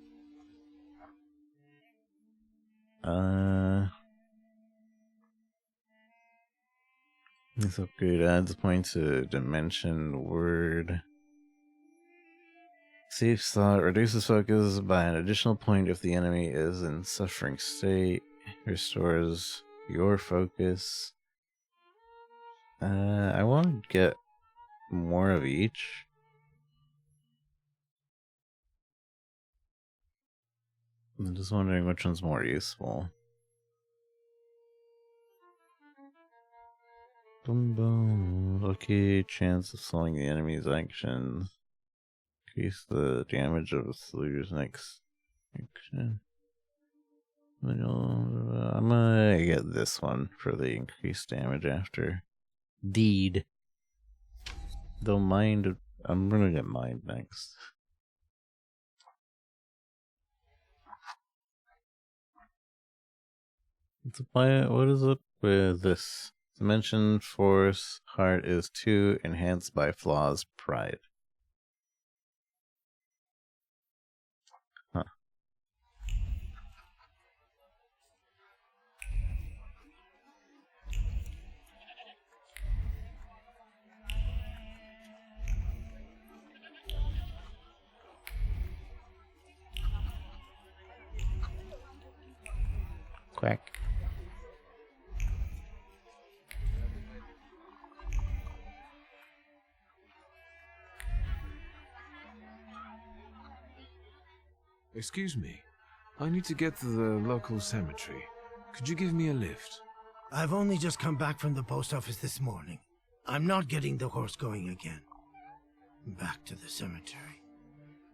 This upgrade adds points to dimension word. Safe slot reduces focus by an additional point if the enemy is in suffering state. Restores your focus. I want to get more of each. I'm just wondering which one's more useful. Boom boom. Okay, chance of slowing the enemy's actions. Increase the damage of the saluter's next action. I'm gonna get this one for the increased damage after. Deed. Though mind, I'm gonna get mind next. What is it with this? Dimension, force, heart is 2, enhanced by flaws, pride. Huh. Quack. Excuse me. I need to get to the local cemetery. Could you give me a lift? I've only just come back from the post office this morning. I'm not getting the horse going again. Back to the cemetery.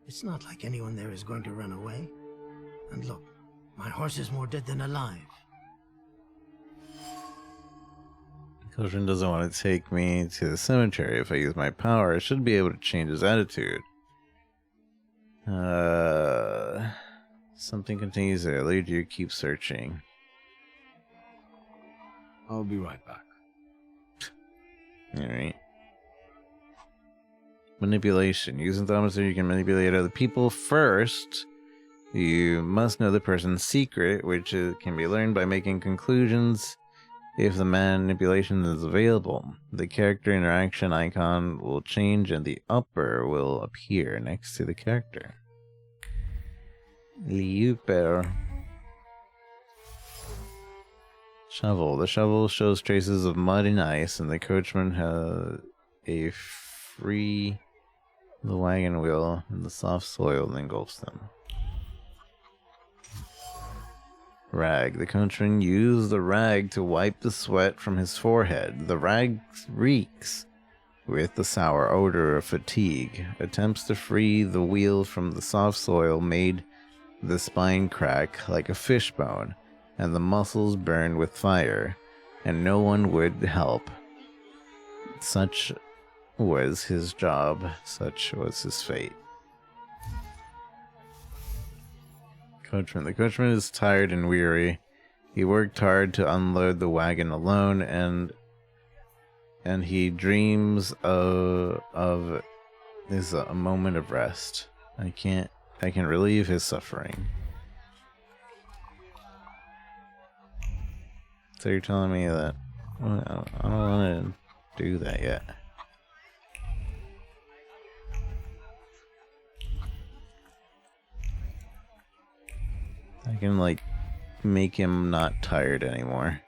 It's not like anyone there is going to run away. And look, my horse is more dead than alive. Coachman doesn't want to take me to the cemetery. If I use my power, I should be able to change his attitude. Something continues there. Lead you keep searching. I'll be right back. Alright. Manipulation. Using Thamaturge, you can manipulate other people. First, you must know the person's secret, which can be learned by making conclusions if the manipulation is available. The character interaction icon will change and the upper will appear next to the character. Liuper. Shovel. The shovel shows traces of mud and ice, and the coachman has a free the wagon wheel and the soft soil that engulfs them. Rag. The coachman used the rag to wipe the sweat from his forehead. The rag reeks with the sour odor of fatigue. Attempts to free the wheel from the soft soil made the spine crack like a fishbone, and the muscles burned with fire, and no one would help. Such was his job, such was his fate. Coachman. The coachman is tired and weary. He worked hard to unload the wagon alone, and he dreams of is a moment of rest. I can relieve his suffering. So you're telling me that I don't want to do that yet. I can, like, make him not tired anymore.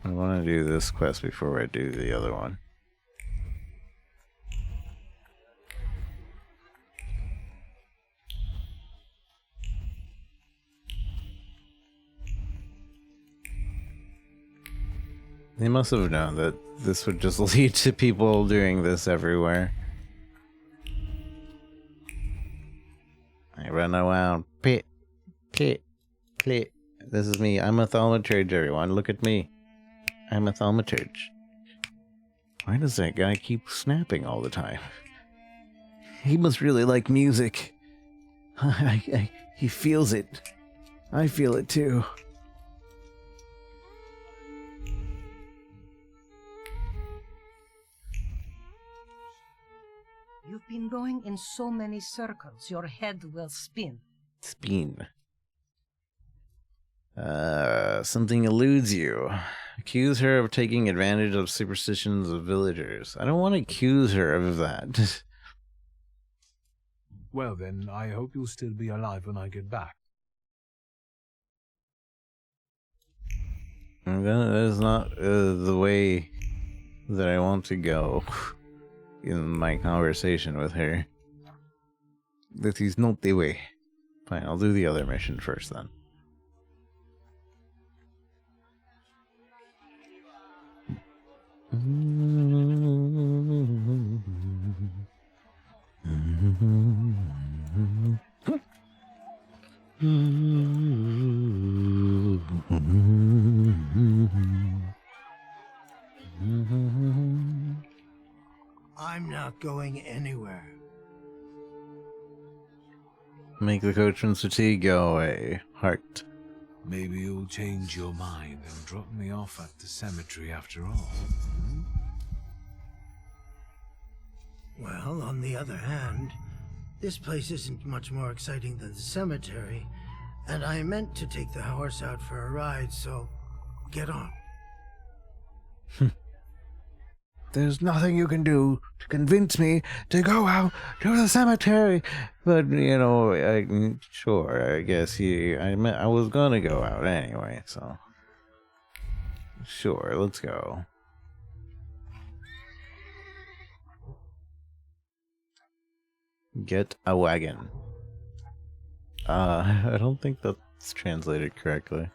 I want to do this quest before I do the other one. They must have known that this would just lead to people doing this everywhere. I run around, pit, pit, pit. This is me. I'm a thaumaturge, everyone. Look at me. I'm a thaumaturge. Why does that guy keep snapping all the time? He must really like music. He feels it. I feel it too. You've been going in so many circles, your head will spin. Spin. Something eludes you. Accuse her of taking advantage of superstitions of villagers. I don't want to accuse her of that. Well then, I hope you'll still be alive when I get back. That is not the way that I want to go in my conversation with her. That is not the way. Fine, I'll do the other mission first then. I'm not going anywhere. Make the coachman's fatigue go away. Heart. Maybe you'll change your mind and drop me off at the cemetery after all. Well, on the other hand, this place isn't much more exciting than the cemetery, and I meant to take the horse out for a ride, so get on. There's nothing you can do to convince me to go out to the cemetery. But, sure, I guess I was gonna go out anyway, so. Sure, let's go. Get a wagon. I don't think that's translated correctly.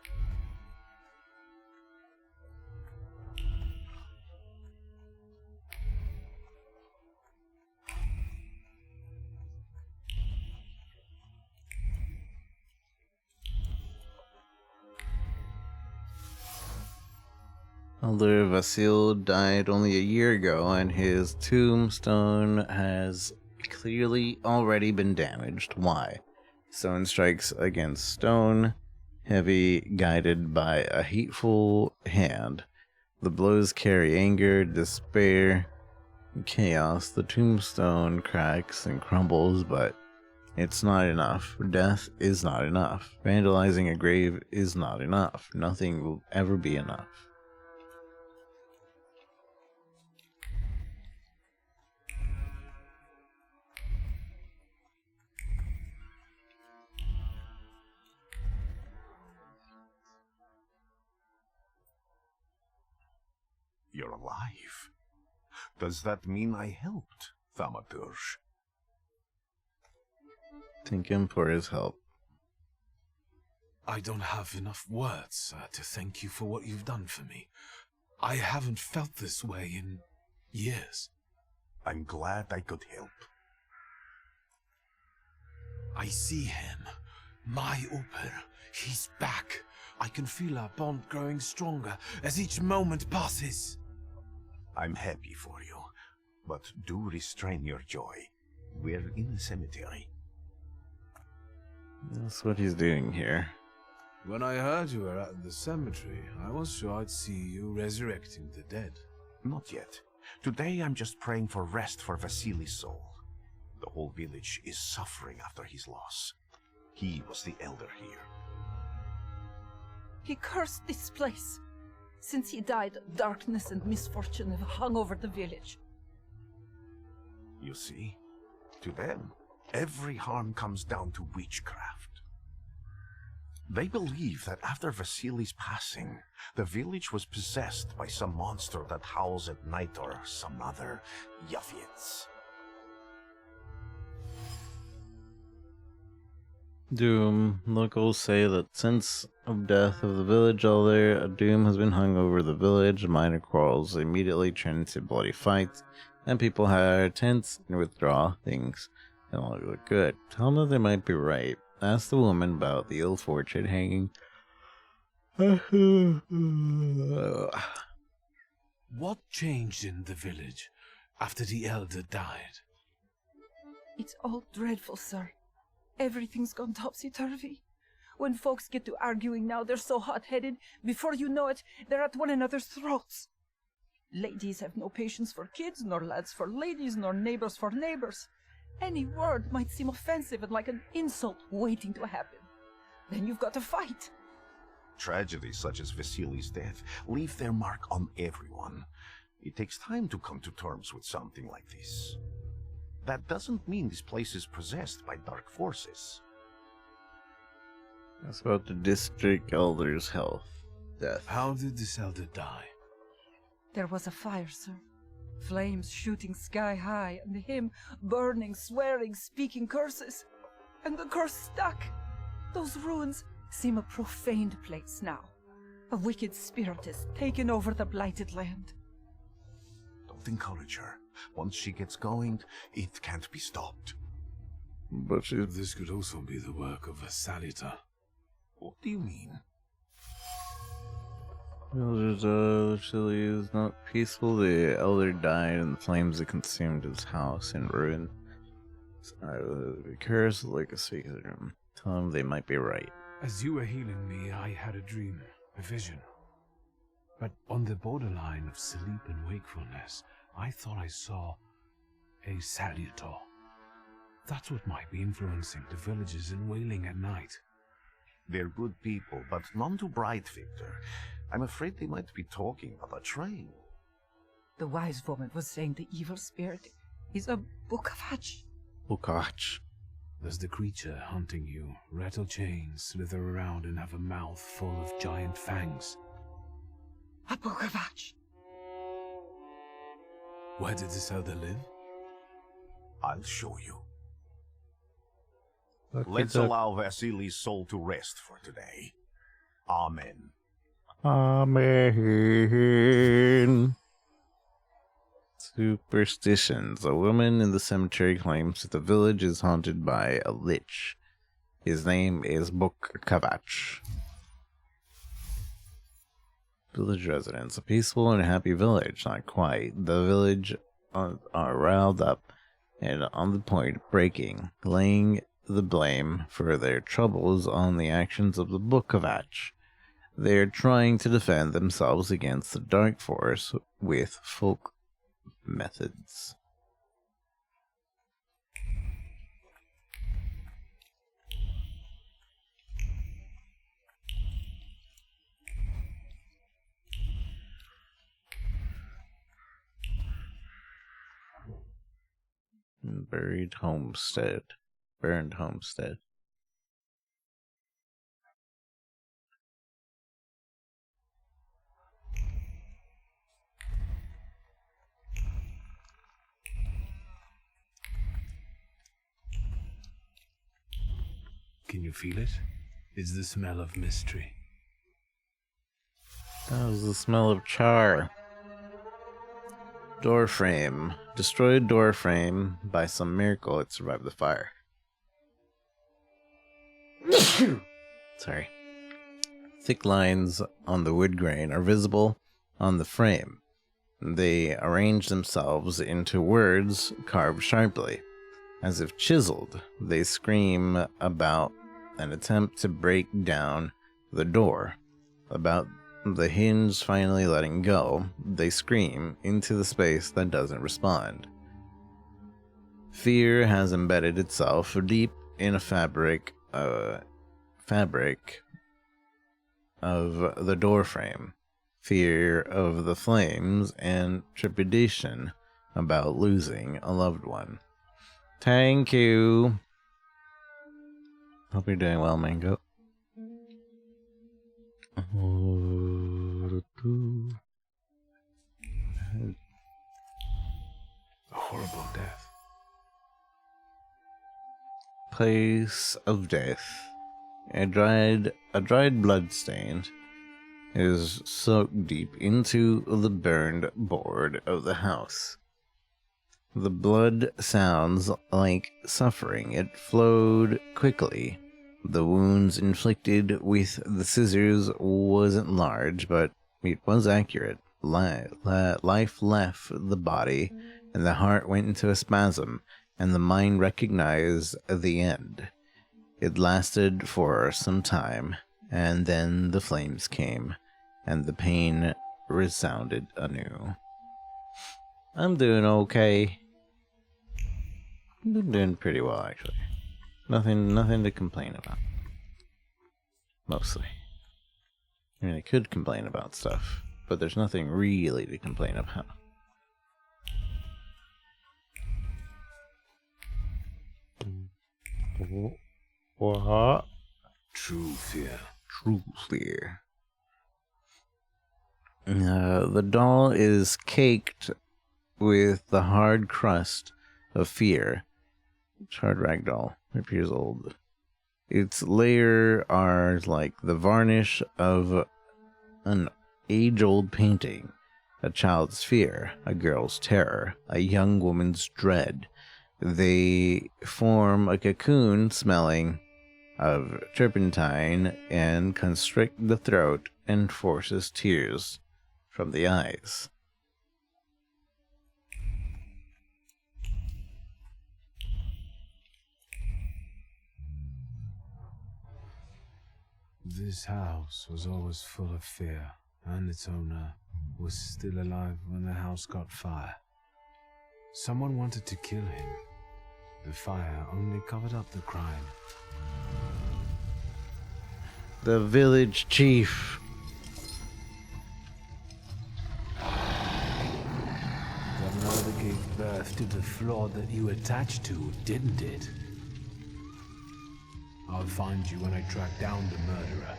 Elder Vasil died only a year ago, and his tombstone has clearly already been damaged. Why? Stone strikes against stone, heavy, guided by a hateful hand. The blows carry anger, despair, chaos. The tombstone cracks and crumbles, but it's not enough. Death is not enough. Vandalizing a grave is not enough. Nothing will ever be enough. You're alive. Does that mean I helped, Thamaturge? Thank him for his help. I don't have enough words to thank you for what you've done for me. I haven't felt this way in years. I'm glad I could help. I see him. My Uber. He's back. I can feel our bond growing stronger as each moment passes. I'm happy for you, but do restrain your joy. We're in the cemetery. That's what he's doing here. When I heard you were at the cemetery, I was sure I'd see you resurrecting the dead. Not yet. Today I'm just praying for rest for Vasily's soul. The whole village is suffering after his loss. He was the elder here. He cursed this place. Since he died, darkness and misfortune have hung over the village. You see, to them, every harm comes down to witchcraft. They believe that after Vasily's passing, the village was possessed by some monster that howls at night or some other Yaviets. Doom. Locals say that since the death of the village elder, a doom has been hung over the village. Minor quarrels immediately turn into bloody fights, and people are tense and withdraw. Things don't look good. Tell them that they might be right. Ask the woman about the ill fortune hanging. What changed in the village after the elder died? It's all dreadful, sir. Everything's gone topsy-turvy. When folks get to arguing now, they're so hot-headed, before you know it, they're at one another's throats. Ladies have no patience for kids, nor lads for ladies, nor neighbors for neighbors. Any word might seem offensive and like an insult waiting to happen. Then you've got to fight. Tragedies such as Vasily's death leave their mark on everyone. It takes time to come to terms with something like this. That doesn't mean this place is possessed by dark forces. That's about the district elder's death. How did this elder die? There was a fire, sir. Flames shooting sky high, and him burning, swearing, speaking curses. And the curse stuck. Those ruins seem a profaned place now. A wicked spirit has taken over the blighted land. Don't encourage her. Once she gets going, it can't be stopped. But this could also be the work of a Salita. What do you mean? The Chile is not peaceful. The elder died, and the flames that consumed his house in ruin. The curse like a secret room. Tell them they might be right. As you were healing me, I had a dream, a vision. But on the borderline of sleep and wakefulness, I thought I saw a Salutor. That's what might be influencing the villagers in wailing at night. They're good people, but none too bright, Victor. I'm afraid they might be talking about a train. The wise woman was saying the evil spirit is a Bukavach. Bukavach. Does the creature hunting you rattle chains, slither around, and have a mouth full of giant fangs? A Bukavach. Where did this elder live? I'll show you. Okay, Let's allow Vasily's soul to rest for today. Amen. Amen. Superstitions. A woman in the cemetery claims that the village is haunted by a lich. His name is Bukavach. Village residents. A peaceful and happy village. Not quite. The village are riled up and on the point of breaking, laying the blame for their troubles on the actions of the Bukavach. They are trying to defend themselves against the dark force with folk methods. Burned homestead. Can you feel it? It's the smell of mystery. That was the smell of char. Door frame. Destroyed door frame. By some miracle, it survived the fire. Sorry. Thick lines on the wood grain are visible on the frame. They arrange themselves into words carved sharply. As if chiseled, they scream about an attempt to break down the door. About the hinge finally letting go, they scream into the space that doesn't respond. Fear has embedded itself deep in a fabric of the doorframe. Fear of the flames and trepidation about losing a loved one. Thank you. Hope you're doing well, Mango. A horrible death. Place of death. A dried bloodstain is soaked deep into the burned board of the house. The blood sounds like suffering. It flowed quickly. The wounds inflicted with the scissors wasn't large, but it was accurate. Life left the body, and the heart went into a spasm, and the mind recognized the end. It lasted for some time, and then the flames came, and the pain resounded anew. I'm doing okay. I'm doing pretty well, actually. Nothing to complain about. Mostly. I mean, I could complain about stuff, but there's nothing really to complain about. What? True fear. True fear. The doll is caked with the hard crust of fear. Hard ragdoll. It appears old. Its layer are like the varnish of an age-old painting. A child's fear, a girl's terror, a young woman's dread. They form a cocoon smelling of turpentine and constrict the throat and forces tears from the eyes. This house was always full of fear, and its owner was still alive when the house caught fire. Someone wanted to kill him. The fire only covered up the crime. The village chief. affected the floor that you attached to, didn't it? I'll find you when I track down the murderer.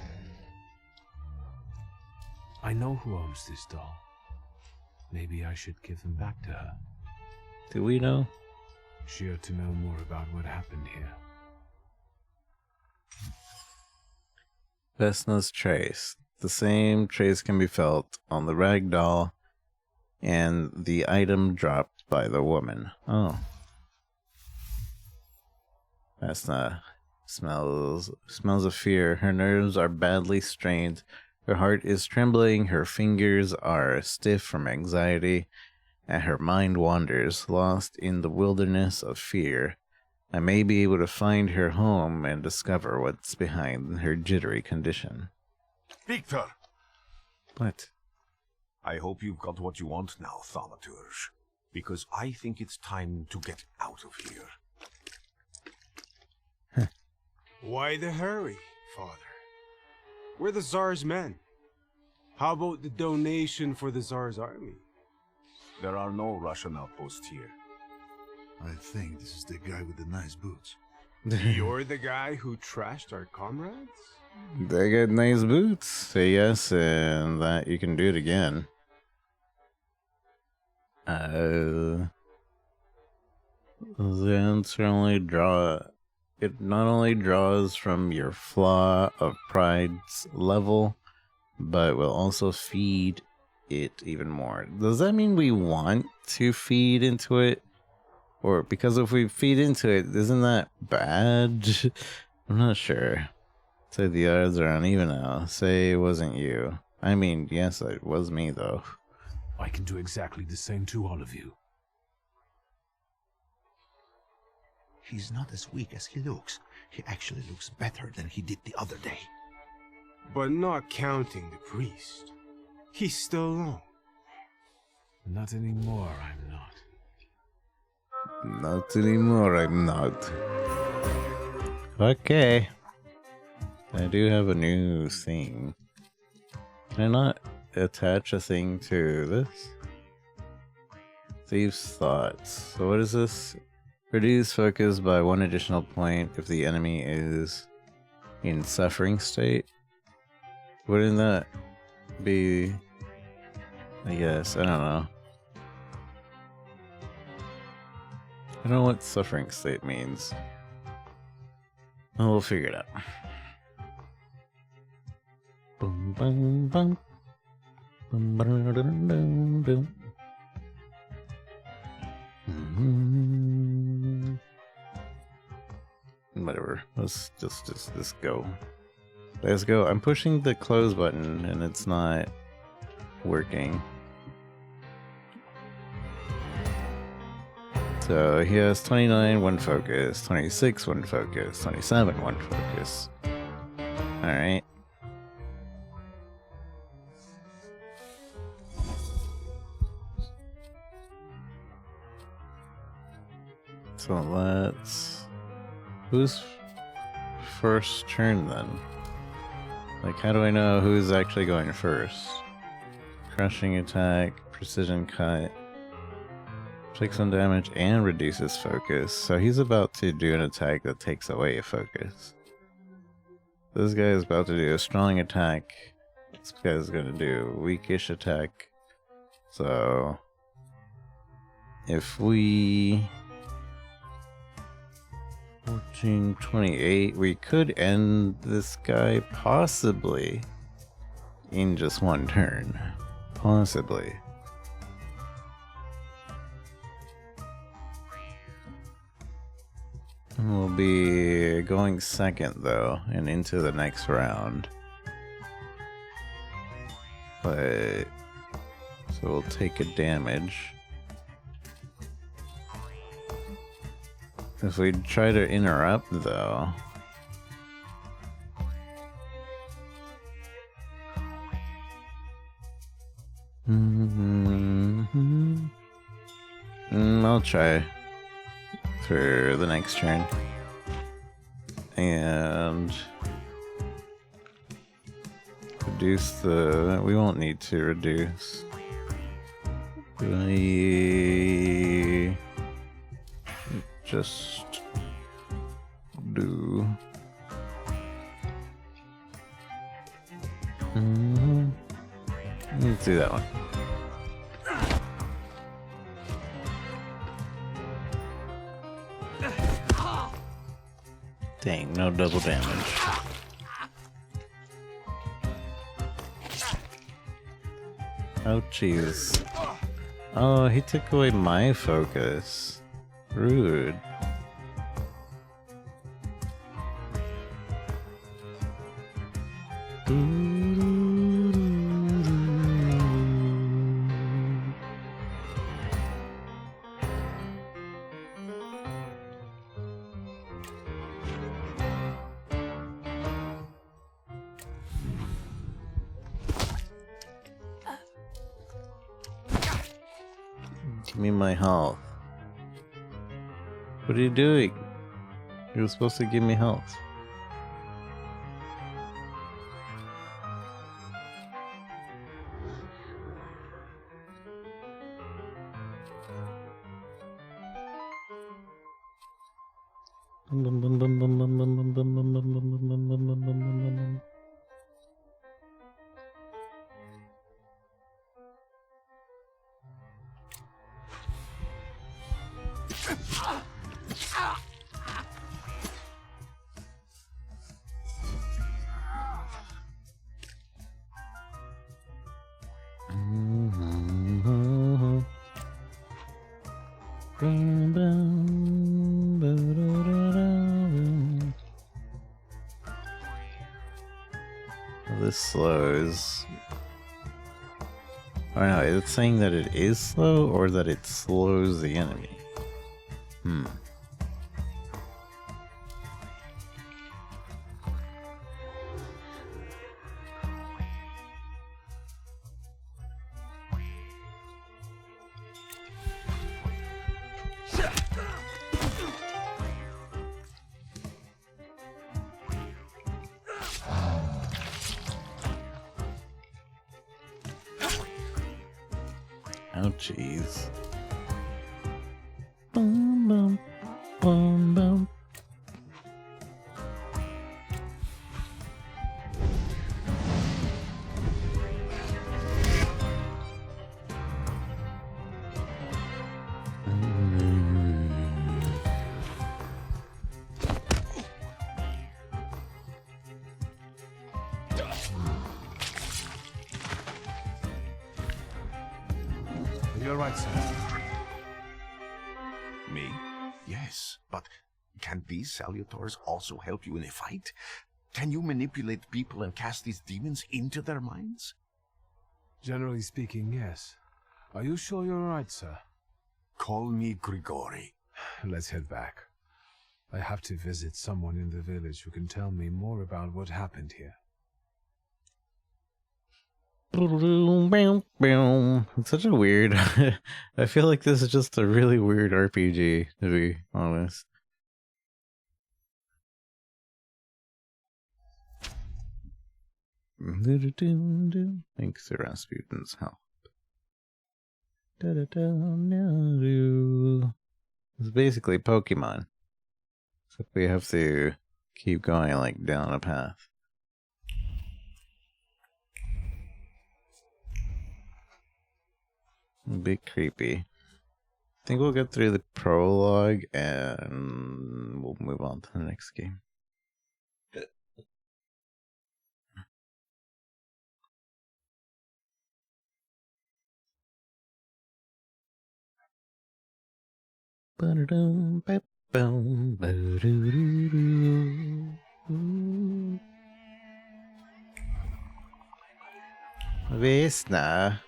I know who owns this doll. Maybe I should give them back to her. Do we know? She ought to know more about what happened here. Vesna's trace. The same trace can be felt on the rag doll and the item dropped by the woman. Oh. Vesna smells of fear. Her nerves are badly strained. Her heart is trembling. Her fingers are stiff from anxiety, and her mind wanders, lost in the wilderness of fear. I may be able to find her home and discover what's behind her jittery condition. Victor! What? I hope you've got what you want now, Thamaturge. Because I think it's time to get out of here. Why the hurry, Father? We're the Tsar's men. How about the donation for the Tsar's army? There are no Russian outposts here. I think this is the guy with the nice boots. You're the guy who trashed our comrades? They got nice boots. Say yes, and that you can do it again. The answer only draw. It not only draws from your flaw of pride's level, but will also feed it even more. Does that mean we want to feed into it? Or because if we feed into it, isn't that bad? I'm not sure. Say the odds are uneven now. Say it wasn't you. I mean, yes, it was me though. I can do exactly the same to all of you. He's not as weak as he looks. He actually looks better than he did the other day. But not counting the priest. He's still alone. Not anymore, I'm not. Not anymore, I'm not. Okay. I do have a new thing. Can I not attach a thing to this? Thieves' Thoughts. So what is this? Reduce focus by 1 additional point if the enemy is in suffering state. Wouldn't that be... I guess, I don't know. I don't know what suffering state means. Well, we'll figure it out. Boom, boom, boom. Boom, boom, boom, boom, boom. Whatever. Let's just go. Let's go. I'm pushing the close button and it's not working. So he has 29, 1 focus, 26, 1 focus, 27, 1 focus. Alright. So let's... Who's first turn then? Like, how do I know who's actually going first? Crushing attack, precision cut. Takes some damage and reduces focus. So he's about to do an attack that takes away focus. This guy is about to do a strong attack. This guy is going to do a weakish attack. So if we... 14, 28, we could end this guy possibly in just 1 turn. Possibly. We'll be going second though, and into the next round. But so we'll take a damage. If we try to interrupt though, I'll try for the next turn. And reduce the... we won't need to reduce. just do. Let's do that one. Dang, no double damage. Oh, jeez. Oh, he took away my focus. Rude. Give me my health. What are you doing? You were supposed to give me health. This slows. Or no, is it saying that it is slow or that it slows the enemy? Oh, jeez. Boom, boom, boom, boom. You're right, sir. Me? Yes, but can these salutars also help you in a fight? Can you manipulate people and cast these demons into their minds? Generally speaking, yes. Are you sure you're right, sir? Call me Grigori. Let's head back. I have to visit someone in the village who can tell me more about what happened here. It's such a weird. I feel like this is just a really weird RPG, to be honest. Thanks to Rasputin's help. It's basically Pokemon. Except we have to keep going like down a path. A bit creepy. I think we'll get through the prologue and we'll move on to the next game. Vesna.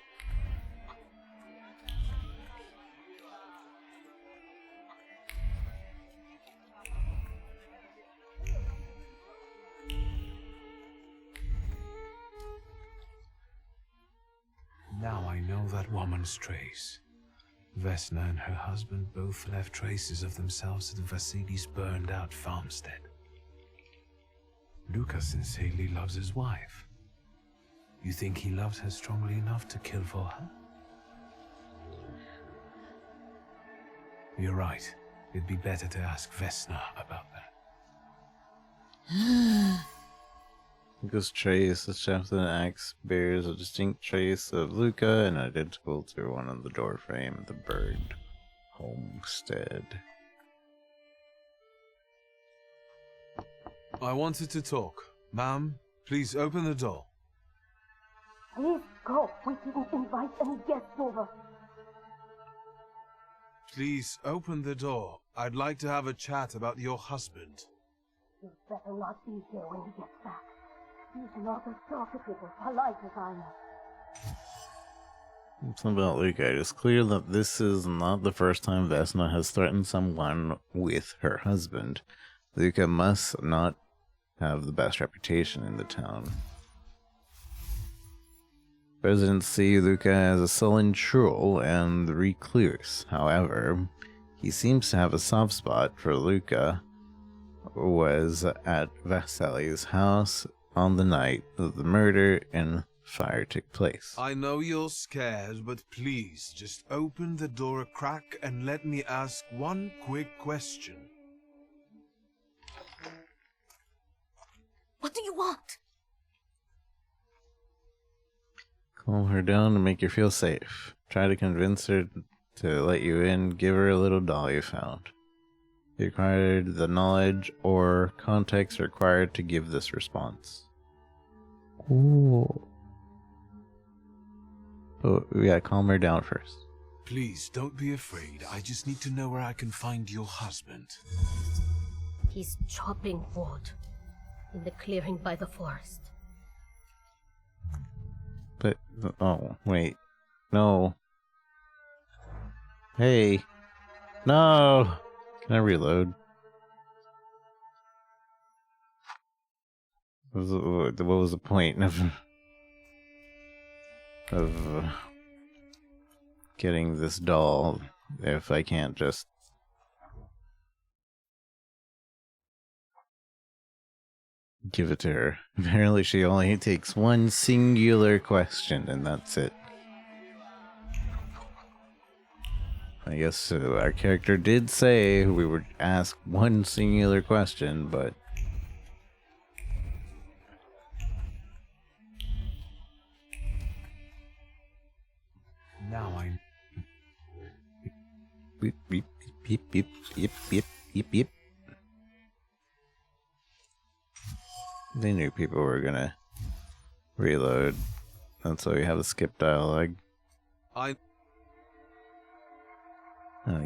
Now I know that woman's trace. Vesna and her husband both left traces of themselves at Vasily's burned-out farmstead. Lucas sincerely loves his wife. You think he loved her strongly enough to kill for her? You're right. It'd be better to ask Vesna about that. Luca's trace, the shaft of an axe bears a distinct trace of Luca and identical to one on the doorframe of the bird homestead. I wanted to talk. Ma'am, please open the door. Please go. We didn't invite any guests over. Please open the door. I'd like to have a chat about your husband. You'd better not be here when he gets back. He's not as talkative or polite as I am. Something about Luca. It is clear that this is not the first time Vesna has threatened someone with her husband. Luca must not have the best reputation in the town. Residents see Luca as a sullen troll and recluse. However, he seems to have a soft spot for Luca. Was at Vasili's house on the night that the murder and fire took place. I know you're scared, but please just open the door a crack and let me ask one quick question. What do you want? Calm her down and make her feel safe. Try to convince her to let you in. Give her a little doll you found. You required the knowledge or context required to give this response. Ooh. Oh, we gotta calm her down first. Please, don't be afraid. I just need to know where I can find your husband. He's chopping wood in the clearing by the forest. But, oh, wait. No. Hey. No! Can I reload? What was the point of getting this doll if I can't just give it to her? Apparently she only takes one singular question and that's it. I guess our character did say we would ask one singular question, but now I... Beep, beep, beep, beep, beep, beep, beep, beep. They knew people were gonna reload. That's why we have a skip dialogue.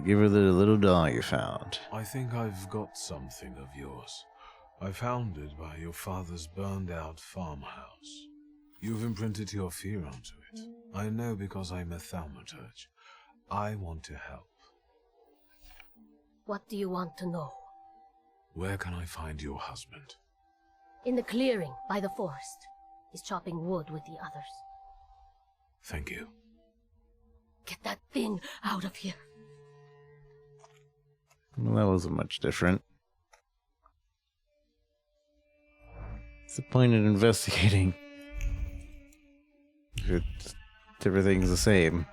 Give her the little doll you found. I think I've got something of yours. I found it by your father's burned-out farmhouse. You've imprinted your fear onto it. I know because I'm a Thamaturge. I want to help. What do you want to know? Where can I find your husband? In the clearing by the forest. He's chopping wood with the others. Thank you. Get that thing out of here. Well, that wasn't much different. What's the point in investigating if everything's the same?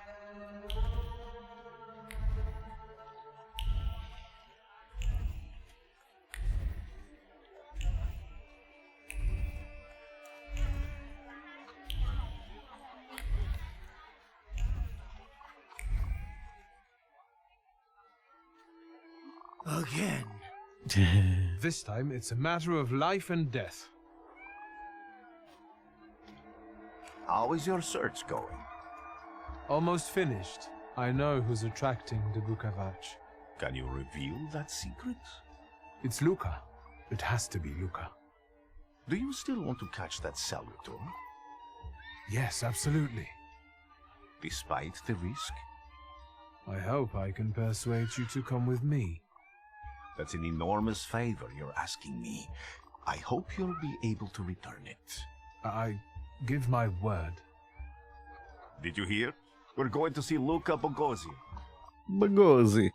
Again. This time it's a matter of life and death. How is your search going? Almost finished. I know who's attracting the Bukavach. Can you reveal that secret? It's Luca. It has to be Luca. Do you still want to catch that Salutor? Yes, absolutely. Despite the risk? I hope I can persuade you to come with me. That's an enormous favor you're asking me. I hope you'll be able to return it. I give my word. Did you hear? We're going to see Luca Bogosi. Bogosi.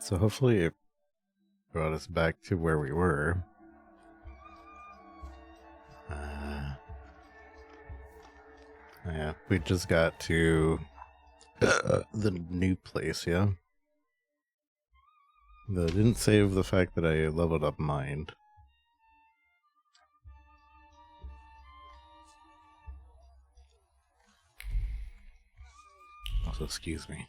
So hopefully it brought us back to where we were. Yeah, we just got to the new place, yeah? Though it didn't save the fact that I leveled up mind. Also, excuse me.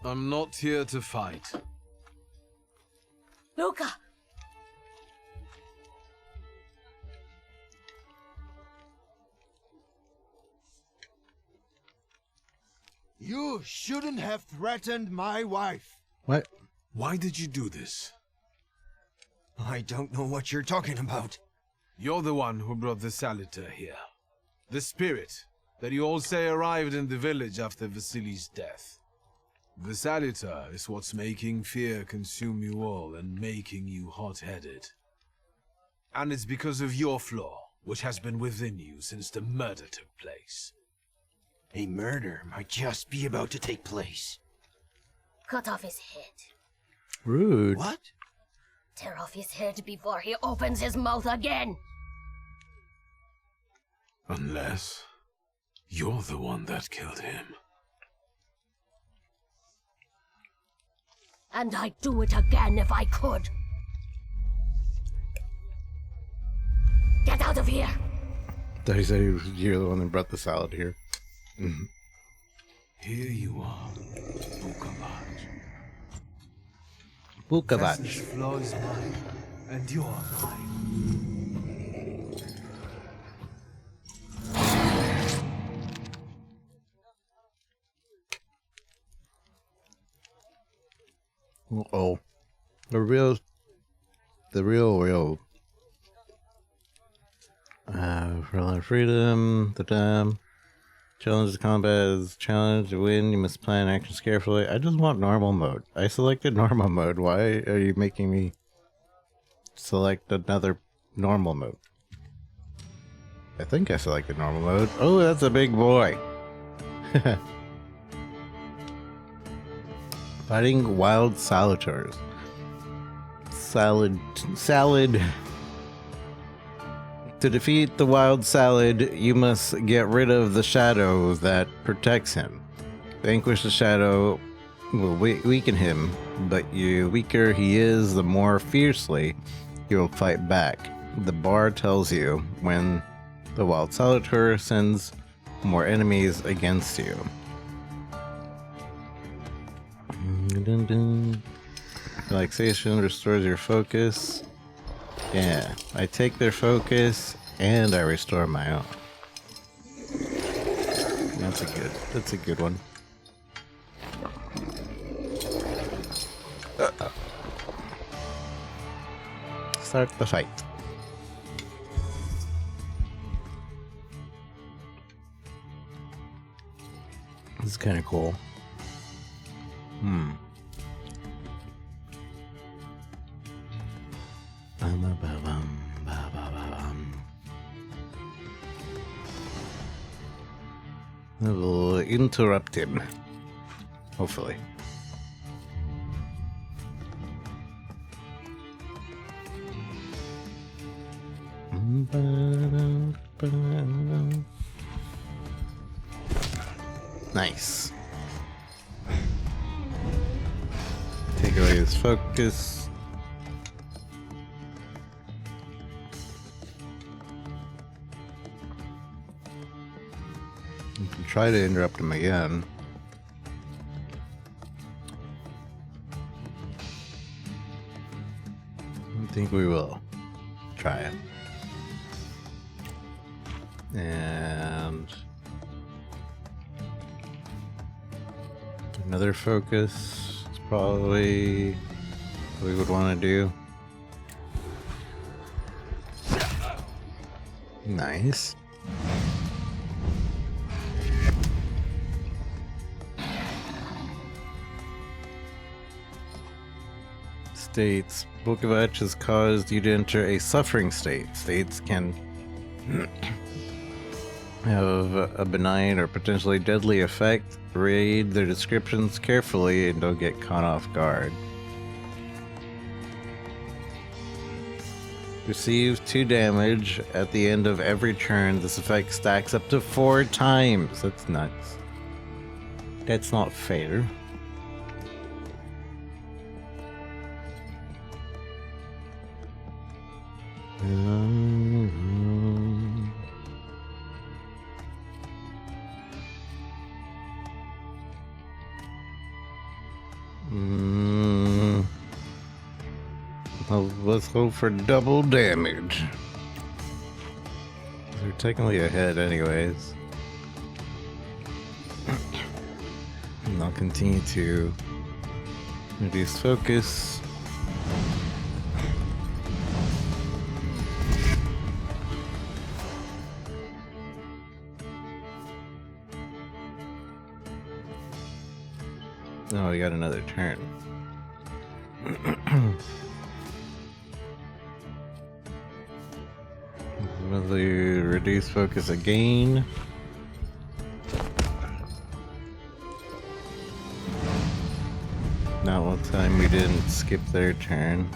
I'm not here to fight. Luca! You shouldn't have threatened my wife. What? Why did you do this? I don't know what you're talking about. You're the one who brought the Saliter here. The spirit that you all say arrived in the village after Vasily's death. The Saliter is what's making fear consume you all and making you hot-headed. And it's because of your flaw, which has been within you since the murder took place. A murder might just be about to take place. Cut off his head. Rude. What? Tear off his head before he opens his mouth again. Unless you're the one that killed him. And I'd do it again if I could. Get out of here! Thought he said you're the one that brought the salad here. Here you are, Vukovac. Vukovac. This flaw is mine, and you're mine. Uh-oh. The real for freedom, the time. Challenge to combat is challenge to win. You must plan actions carefully. I just want normal mode. I selected normal mode. Why are you making me select another normal mode? I think I selected normal mode. Oh, that's a big boy. Fighting wild Salitors. Salad. To defeat the wild salad, you must get rid of the shadow that protects him. Vanquish the shadow will weaken him, but the weaker he is, the more fiercely he will fight back. The bar tells you when the wild Saliter sends more enemies against you. Dun, dun. Relaxation restores your focus. Yeah, I take their focus and I restore my own. That's a good one. Start the fight. This is kind of cool. I will interrupt him. Hopefully. Nice. Take away his focus. You can try to interrupt him again. I think we will try it. And another focus is probably what we would want to do. Nice. States Vukovac has caused you to enter a suffering state. States can have a benign or potentially deadly effect. Read their descriptions carefully and don't get caught off guard. Receives 2 damage at the end of every turn. This effect stacks up to 4 times. That's nuts. That's not fair. Well, let's hope for double damage. They're technically ahead anyways. And I'll continue to reduce focus. Oh, we got another turn. Really reduce focus again. Not one time we didn't skip their turn.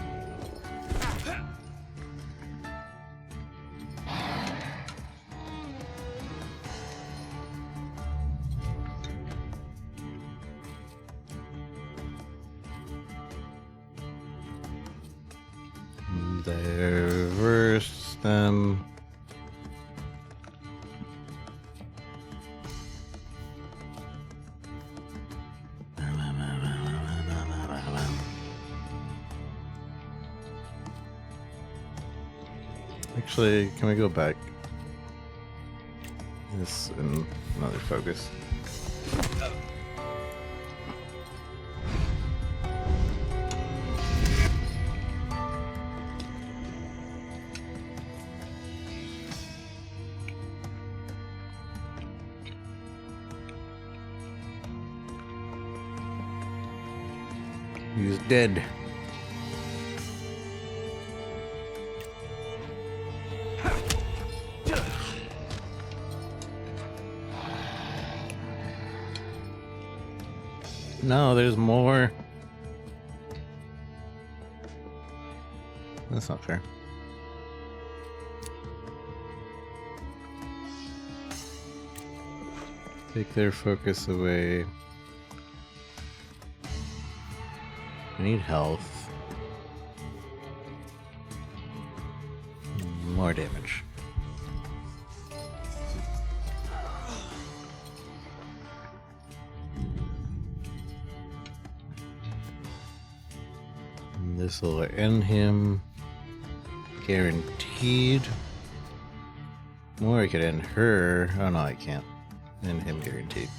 Reverse them. Actually, can we go back? This and another focus. He's dead. No, there's more. That's not fair. Take their focus away. I need health. More damage. This will end him. Guaranteed. Or I could end her. Oh no, I can't. End him guaranteed.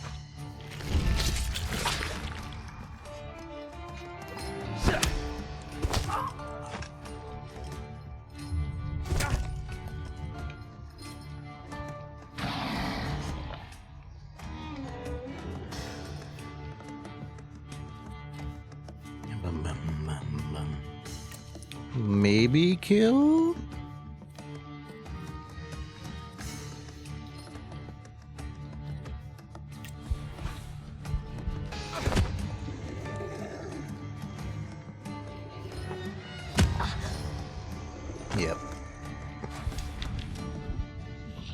Maybe kill? Yep.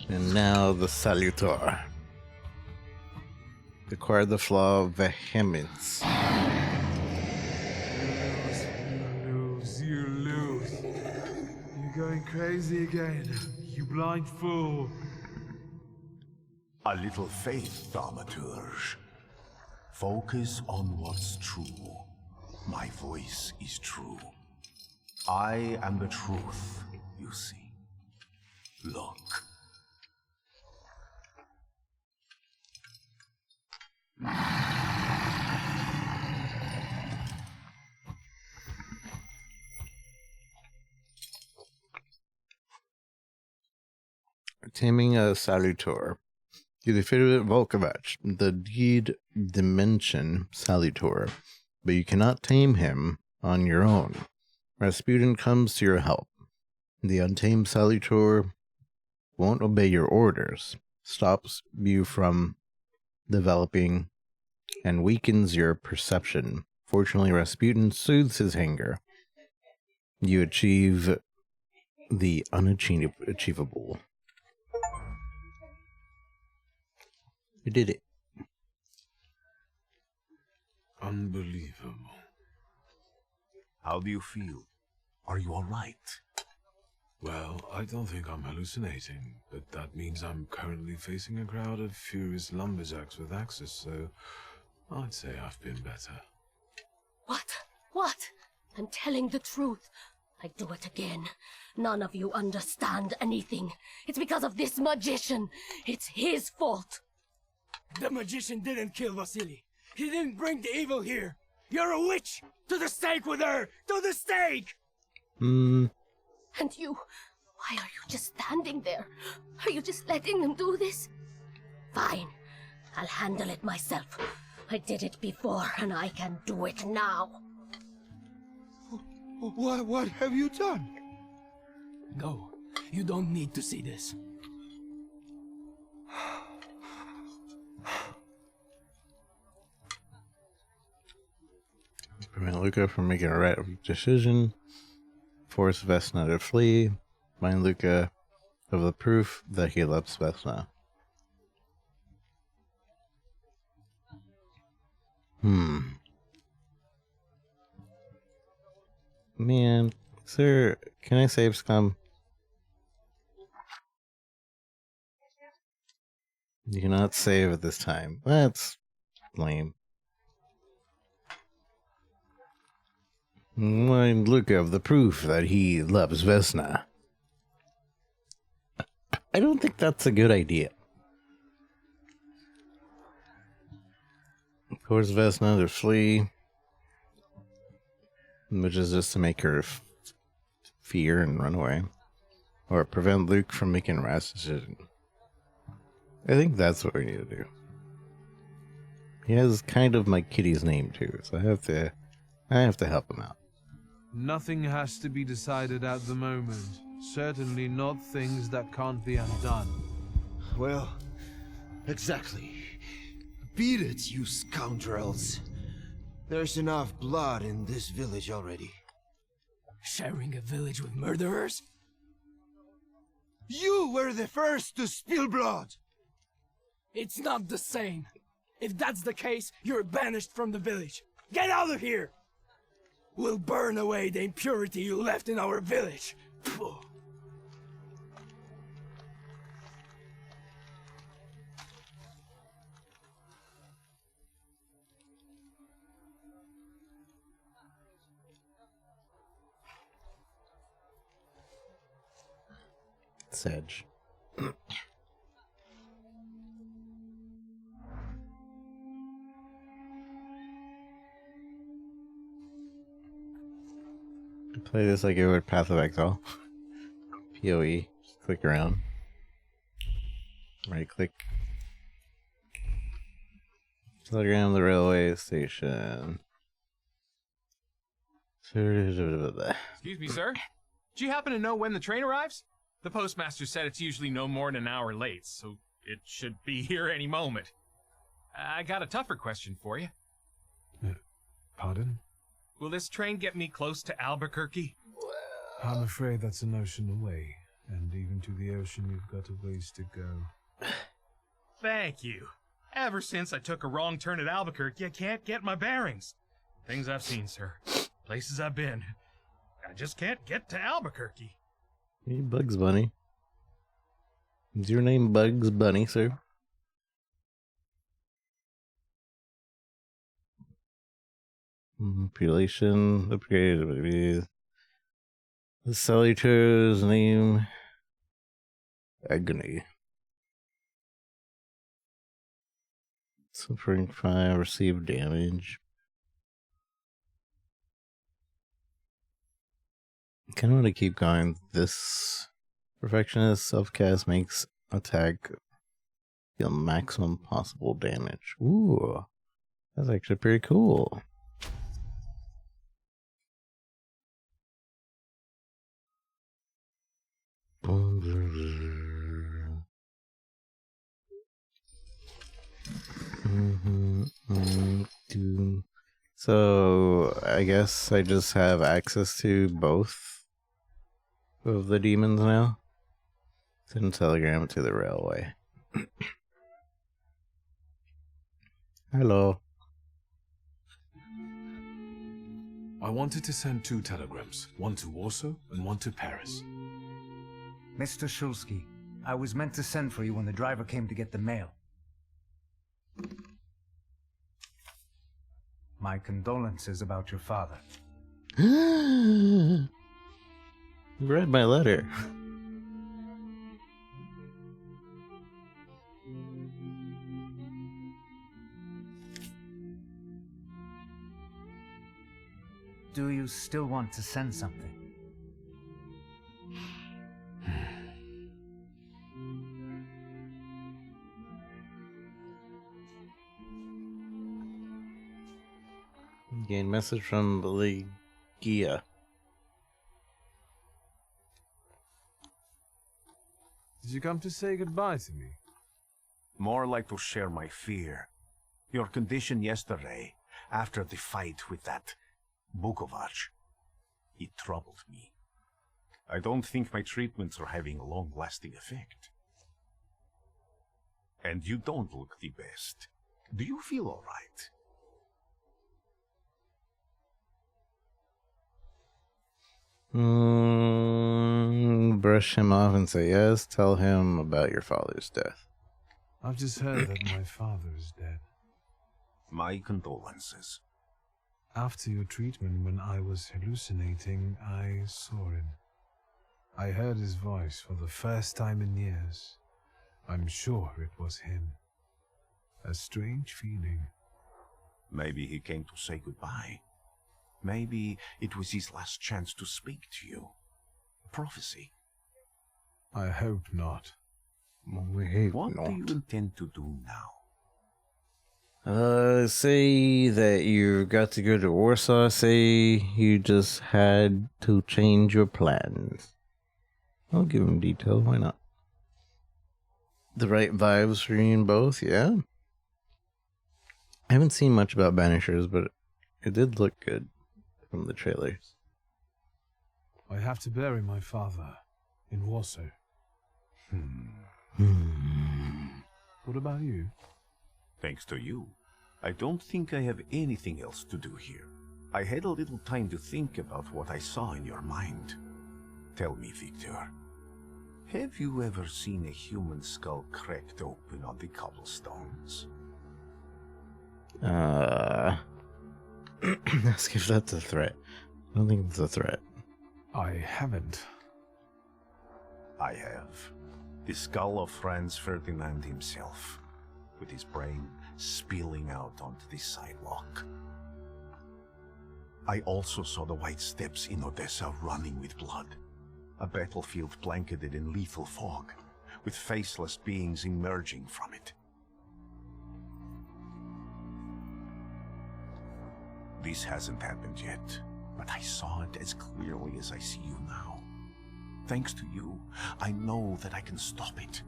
And now the Salutor. Acquire the flaw of vehemence. You lose. You're going crazy again, you blind fool. A little faith, Thamaturge. Focus on what's true. My voice is true. I am the truth, you see. Look. Taming a Salutor. You defeated Volkovach, the deed dimension Salutor, but you cannot tame him on your own. Rasputin comes to your help. The untamed Salutor won't obey your orders. stops you from developing and weakens your perception. Fortunately, Rasputin soothes his anger. You achieve the unachievable. You did it. Unbelievable. How do you feel? Are you all right? Well, I don't think I'm hallucinating, but that means I'm currently facing a crowd of furious lumberjacks with axes, so I'd say I've been better. What? What? I'm telling the truth. I do it again. None of you understand anything. It's because of this magician. It's his fault. The magician didn't kill Vasily. He didn't bring the evil here. You're a witch! To the stake with her! To the stake! And you, why are you just standing there? Are you just letting them do this? Fine, I'll handle it myself. I did it before, and I can do it now. What have you done? Go. You don't need to see this. Prevent Luca from making a right decision. Force Vesna to flee. Remind Luca of the proof that he loves Vesna. Man, sir, can I save scum? You cannot save at this time. That's lame. Remind Luca of the proof that he loves Vesna. I don't think that's a good idea. Of course, Vesna to flee, which is just to make her fear and run away, or prevent Luke from making a rash decision. I think that's what we need to do. He has kind of my kitty's name too, so I have to help him out. Nothing has to be decided at the moment. Certainly not things that can't be undone. Well, exactly. Beat it, you scoundrels. There's enough blood in this village already. Sharing a village with murderers? You were the first to spill blood! It's not the same. If that's the case, you're banished from the village. Get out of here! We'll burn away the impurity you left in our village. Phew. Sedge. Play this like it would Path of Exile. PoE. Just click around. Right click. Click around the railway station. Excuse me, sir. Do you happen to know when the train arrives? The postmaster said it's usually no more than an hour late, so it should be here any moment. I got a tougher question for you. Pardon? Will this train get me close to Albuquerque? I'm afraid that's an ocean away, and even to the ocean you've got a ways to go. Thank you. Ever since I took a wrong turn at Albuquerque, I can't get my bearings. Things I've seen, sir. Places I've been. I just can't get to Albuquerque. Hey, Bugs Bunny. Is your name Bugs Bunny, sir? Manipulation, upgrade, the Salutor's name, Agony. Suffering 5, receive damage. I kind of want to keep going. This Perfectionist self-cast makes attack deal maximum possible damage. Ooh, that's actually pretty cool. So I guess I just have access to both of the demons now. Send a telegram to the railway. Hello. I wanted to send 2 telegrams, one to Warsaw and one to Paris. Mr. Shulsky, I was meant to send for you when the driver came to get the mail. My condolences about your father. You read my letter. Do you still want to send something? Gain message from Beligia. Did you come to say goodbye to me? More like to share my fear. Your condition yesterday, after the fight with that Bukovac, it troubled me. I don't think my treatments are having a long-lasting effect. And you don't look the best. Do you feel all right? Brush him off and say yes. Tell him about your father's death. I've just heard that my father is dead. My condolences. After your treatment, when I was hallucinating, I saw him. I heard his voice for the first time in years. I'm sure it was him. A strange feeling. Maybe he came to say goodbye. Maybe it was his last chance to speak to you. Prophecy. I hope not. What do you intend to do now? Say that you got to go to Warsaw. Say you just had to change your plans. I'll give him detail. Why not? The right vibes for you in both, yeah? I haven't seen much about Banishers, but it did look good from the trailers. I have to bury my father in Warsaw. What about you? Thanks to you, I don't think I have anything else to do here. I had a little time to think about what I saw in your mind. Tell me, Victor, have you ever seen a human skull cracked open on the cobblestones? Ask if that's a threat. I don't think it's a threat. I haven't. I have. The skull of Franz Ferdinand himself, with his brain spilling out onto the sidewalk. I also saw the white steps in Odessa running with blood. A battlefield blanketed in lethal fog, with faceless beings emerging from it. This hasn't happened yet, but I saw it as clearly as I see you now. Thanks to you, I know that I can stop it.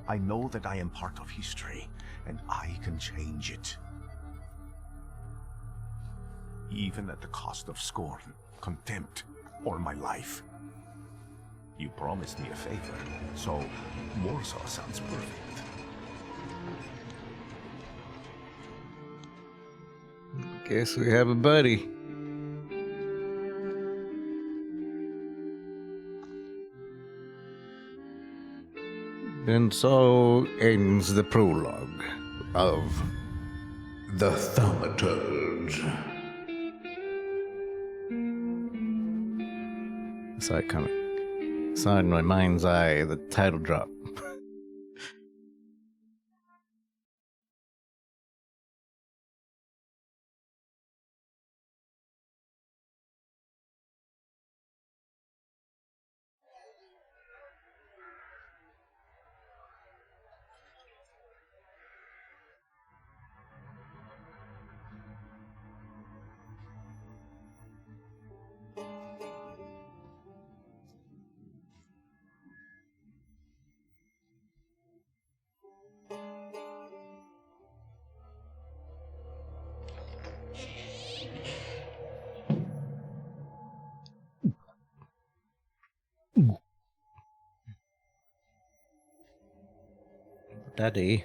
I know that I am part of history, and I can change it. Even at the cost of scorn, contempt, or my life. You promised me a favor, so Warsaw sounds perfect. Guess we have a buddy. And so ends the prologue of the Thamaturge. I saw it coming. Saw it in my mind's eye, the title drop. Daddy?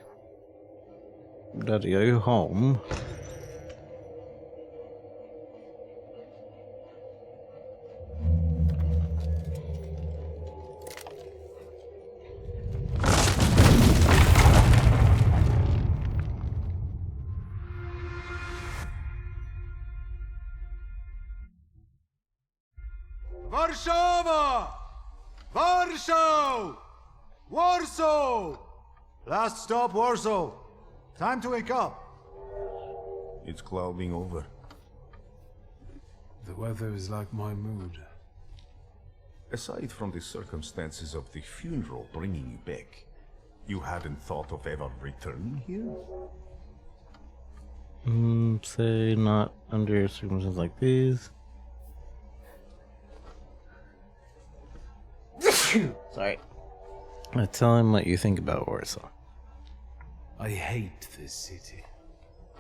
Daddy, are you home? Warszawa! Warsaw! Warsaw! Last stop, Warsaw. Time to wake up. It's clouding over. The weather is like my mood. Aside from the circumstances of the funeral bringing you back, you hadn't thought of ever returning here? Say not under circumstances like these. Sorry. Tell him what you think about Warsaw. I hate this city.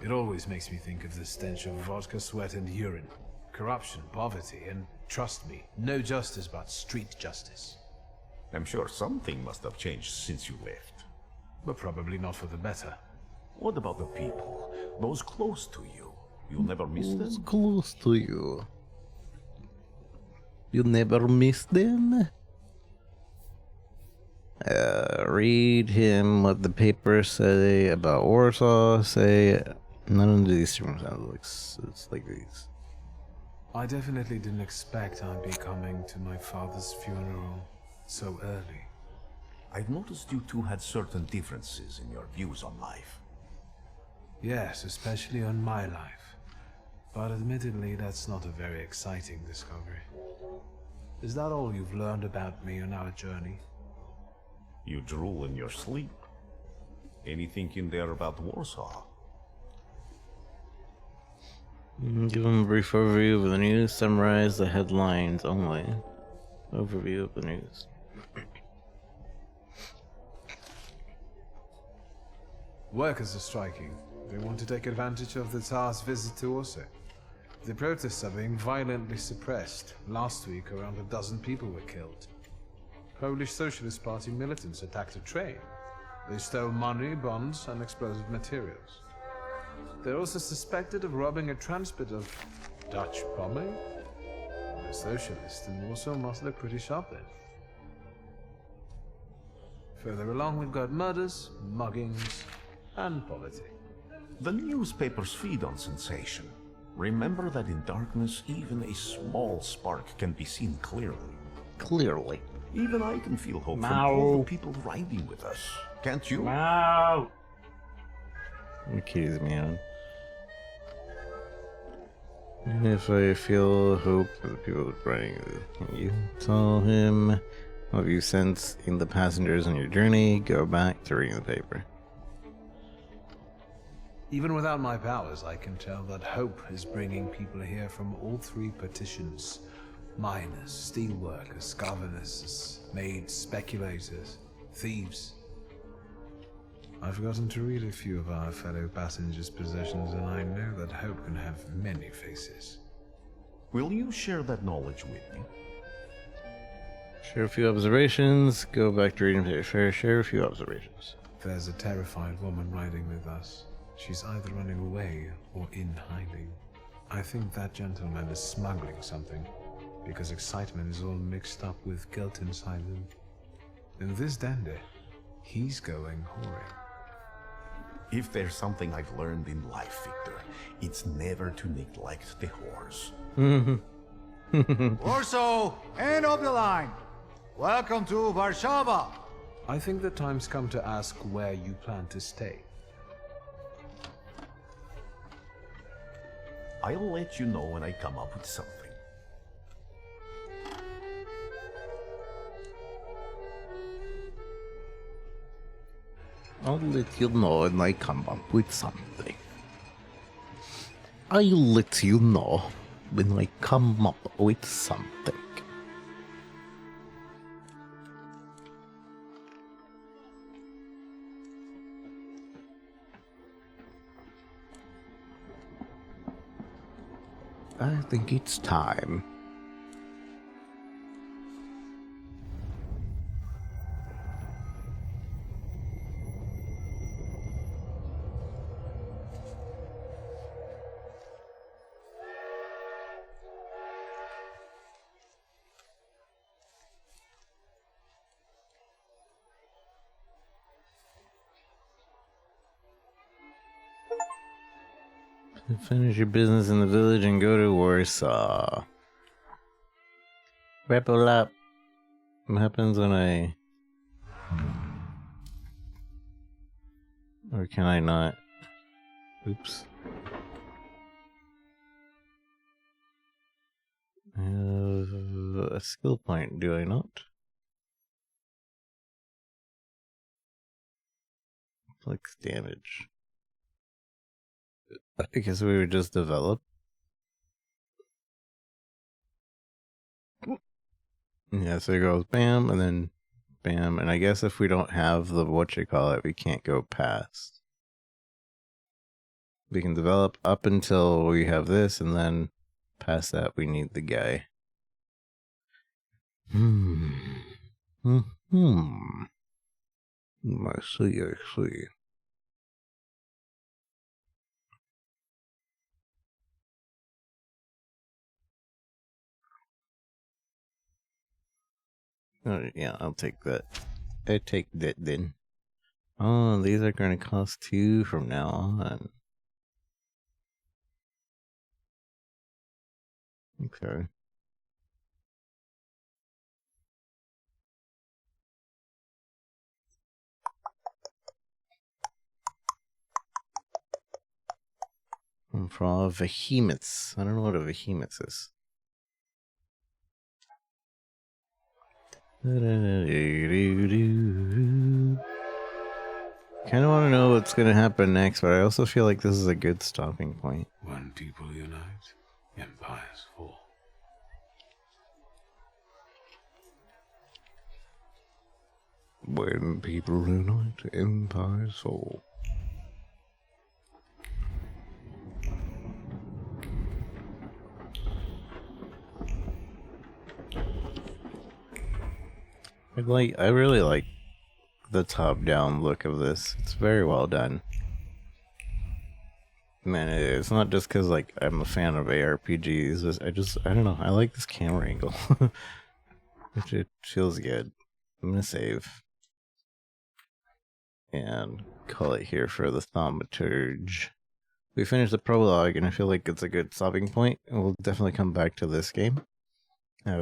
It always makes me think of the stench of vodka, sweat, and urine. Corruption, poverty, and trust me, no justice but street justice. I'm sure something must have changed since you left. But probably not for the better. What about the people? Those close to you? You'll never miss them? Those close to you. You'll never miss them? Read him what the papers say about Warsaw. Say none of these circumstances. It's like these. I definitely didn't expect I'd be coming to my father's funeral so early. I've noticed you two had certain differences in your views on life. Yes, especially on my life. But admittedly, that's not a very exciting discovery. Is that all you've learned about me on our journey? You drool in your sleep. Anything in there about Warsaw? Give him a brief overview of the news. Summarize the headlines only. Overview of the news. Workers are striking. They want to take advantage of the Tsar's visit to Warsaw. The protests are being violently suppressed. Last week, around a dozen people were killed. Polish Socialist Party militants attacked a train. They stole money, bonds, and explosive materials. They're also suspected of robbing a transport of Dutch bombing. The socialists in Warsaw must look pretty sharp then. Further along, we've got murders, muggings, and politics. The newspapers feed on sensation. Remember that in darkness, even a small spark can be seen clearly. Clearly. Even I can feel hope from Meow. all the people riding with us. Can't you? Wow. Keys me on. If I feel hope for the people riding with you, tell him what you sense in the passengers on your journey. Go back to reading the paper. Even without my powers, I can tell that hope is bringing people here from all three petitions. Miners, steelworkers, governors, maids, speculators, thieves. I've gotten to read a few of our fellow passengers' possessions, and I know that hope can have many faces. Will you share that knowledge with me? Share a few observations. Go back to reading the paper. Share a few observations. There's a terrified woman riding with us. She's either running away or in hiding. I think that gentleman is smuggling something, because excitement is all mixed up with guilt inside him. And this dandy, he's going whoring. If there's something I've learned in life, Victor, it's never to neglect the whores. Warsaw, end of the line. Welcome to Warszawa. I think the time's come to ask where you plan to stay. I'll let you know when I come up with something. I'll let you know when I come up with something. I'll let you know when I come up with something. I think it's time. Finish your business in the village and go to Warsaw. Rebel up. What happens when I... Or can I not? Oops. I have a skill point, do I not? Inflicts damage. I guess we would just develop. Yeah, so it goes bam, and then bam, and I guess if we don't have the whatchamacallit, we can't go past. We can develop up until we have this, and then past that we need the guy. I see, I see. Yeah, I'll take that. I take that then. Oh, these are going to cost 2 from now on. Okay. And for all behemoths. I don't know what a behemoth is. Kind of want to know what's going to happen next, but I also feel like this is a good stopping point. When people unite, empires fall. When people unite, empires fall. I really like the top-down look of this. It's very well done. Man, it's not just because like I'm a fan of ARPGs. I don't know. I like this camera angle. it feels good. I'm gonna save and call it here for the Thamaturge. We finished the prologue, and I feel like it's a good stopping point, and we'll definitely come back to this game.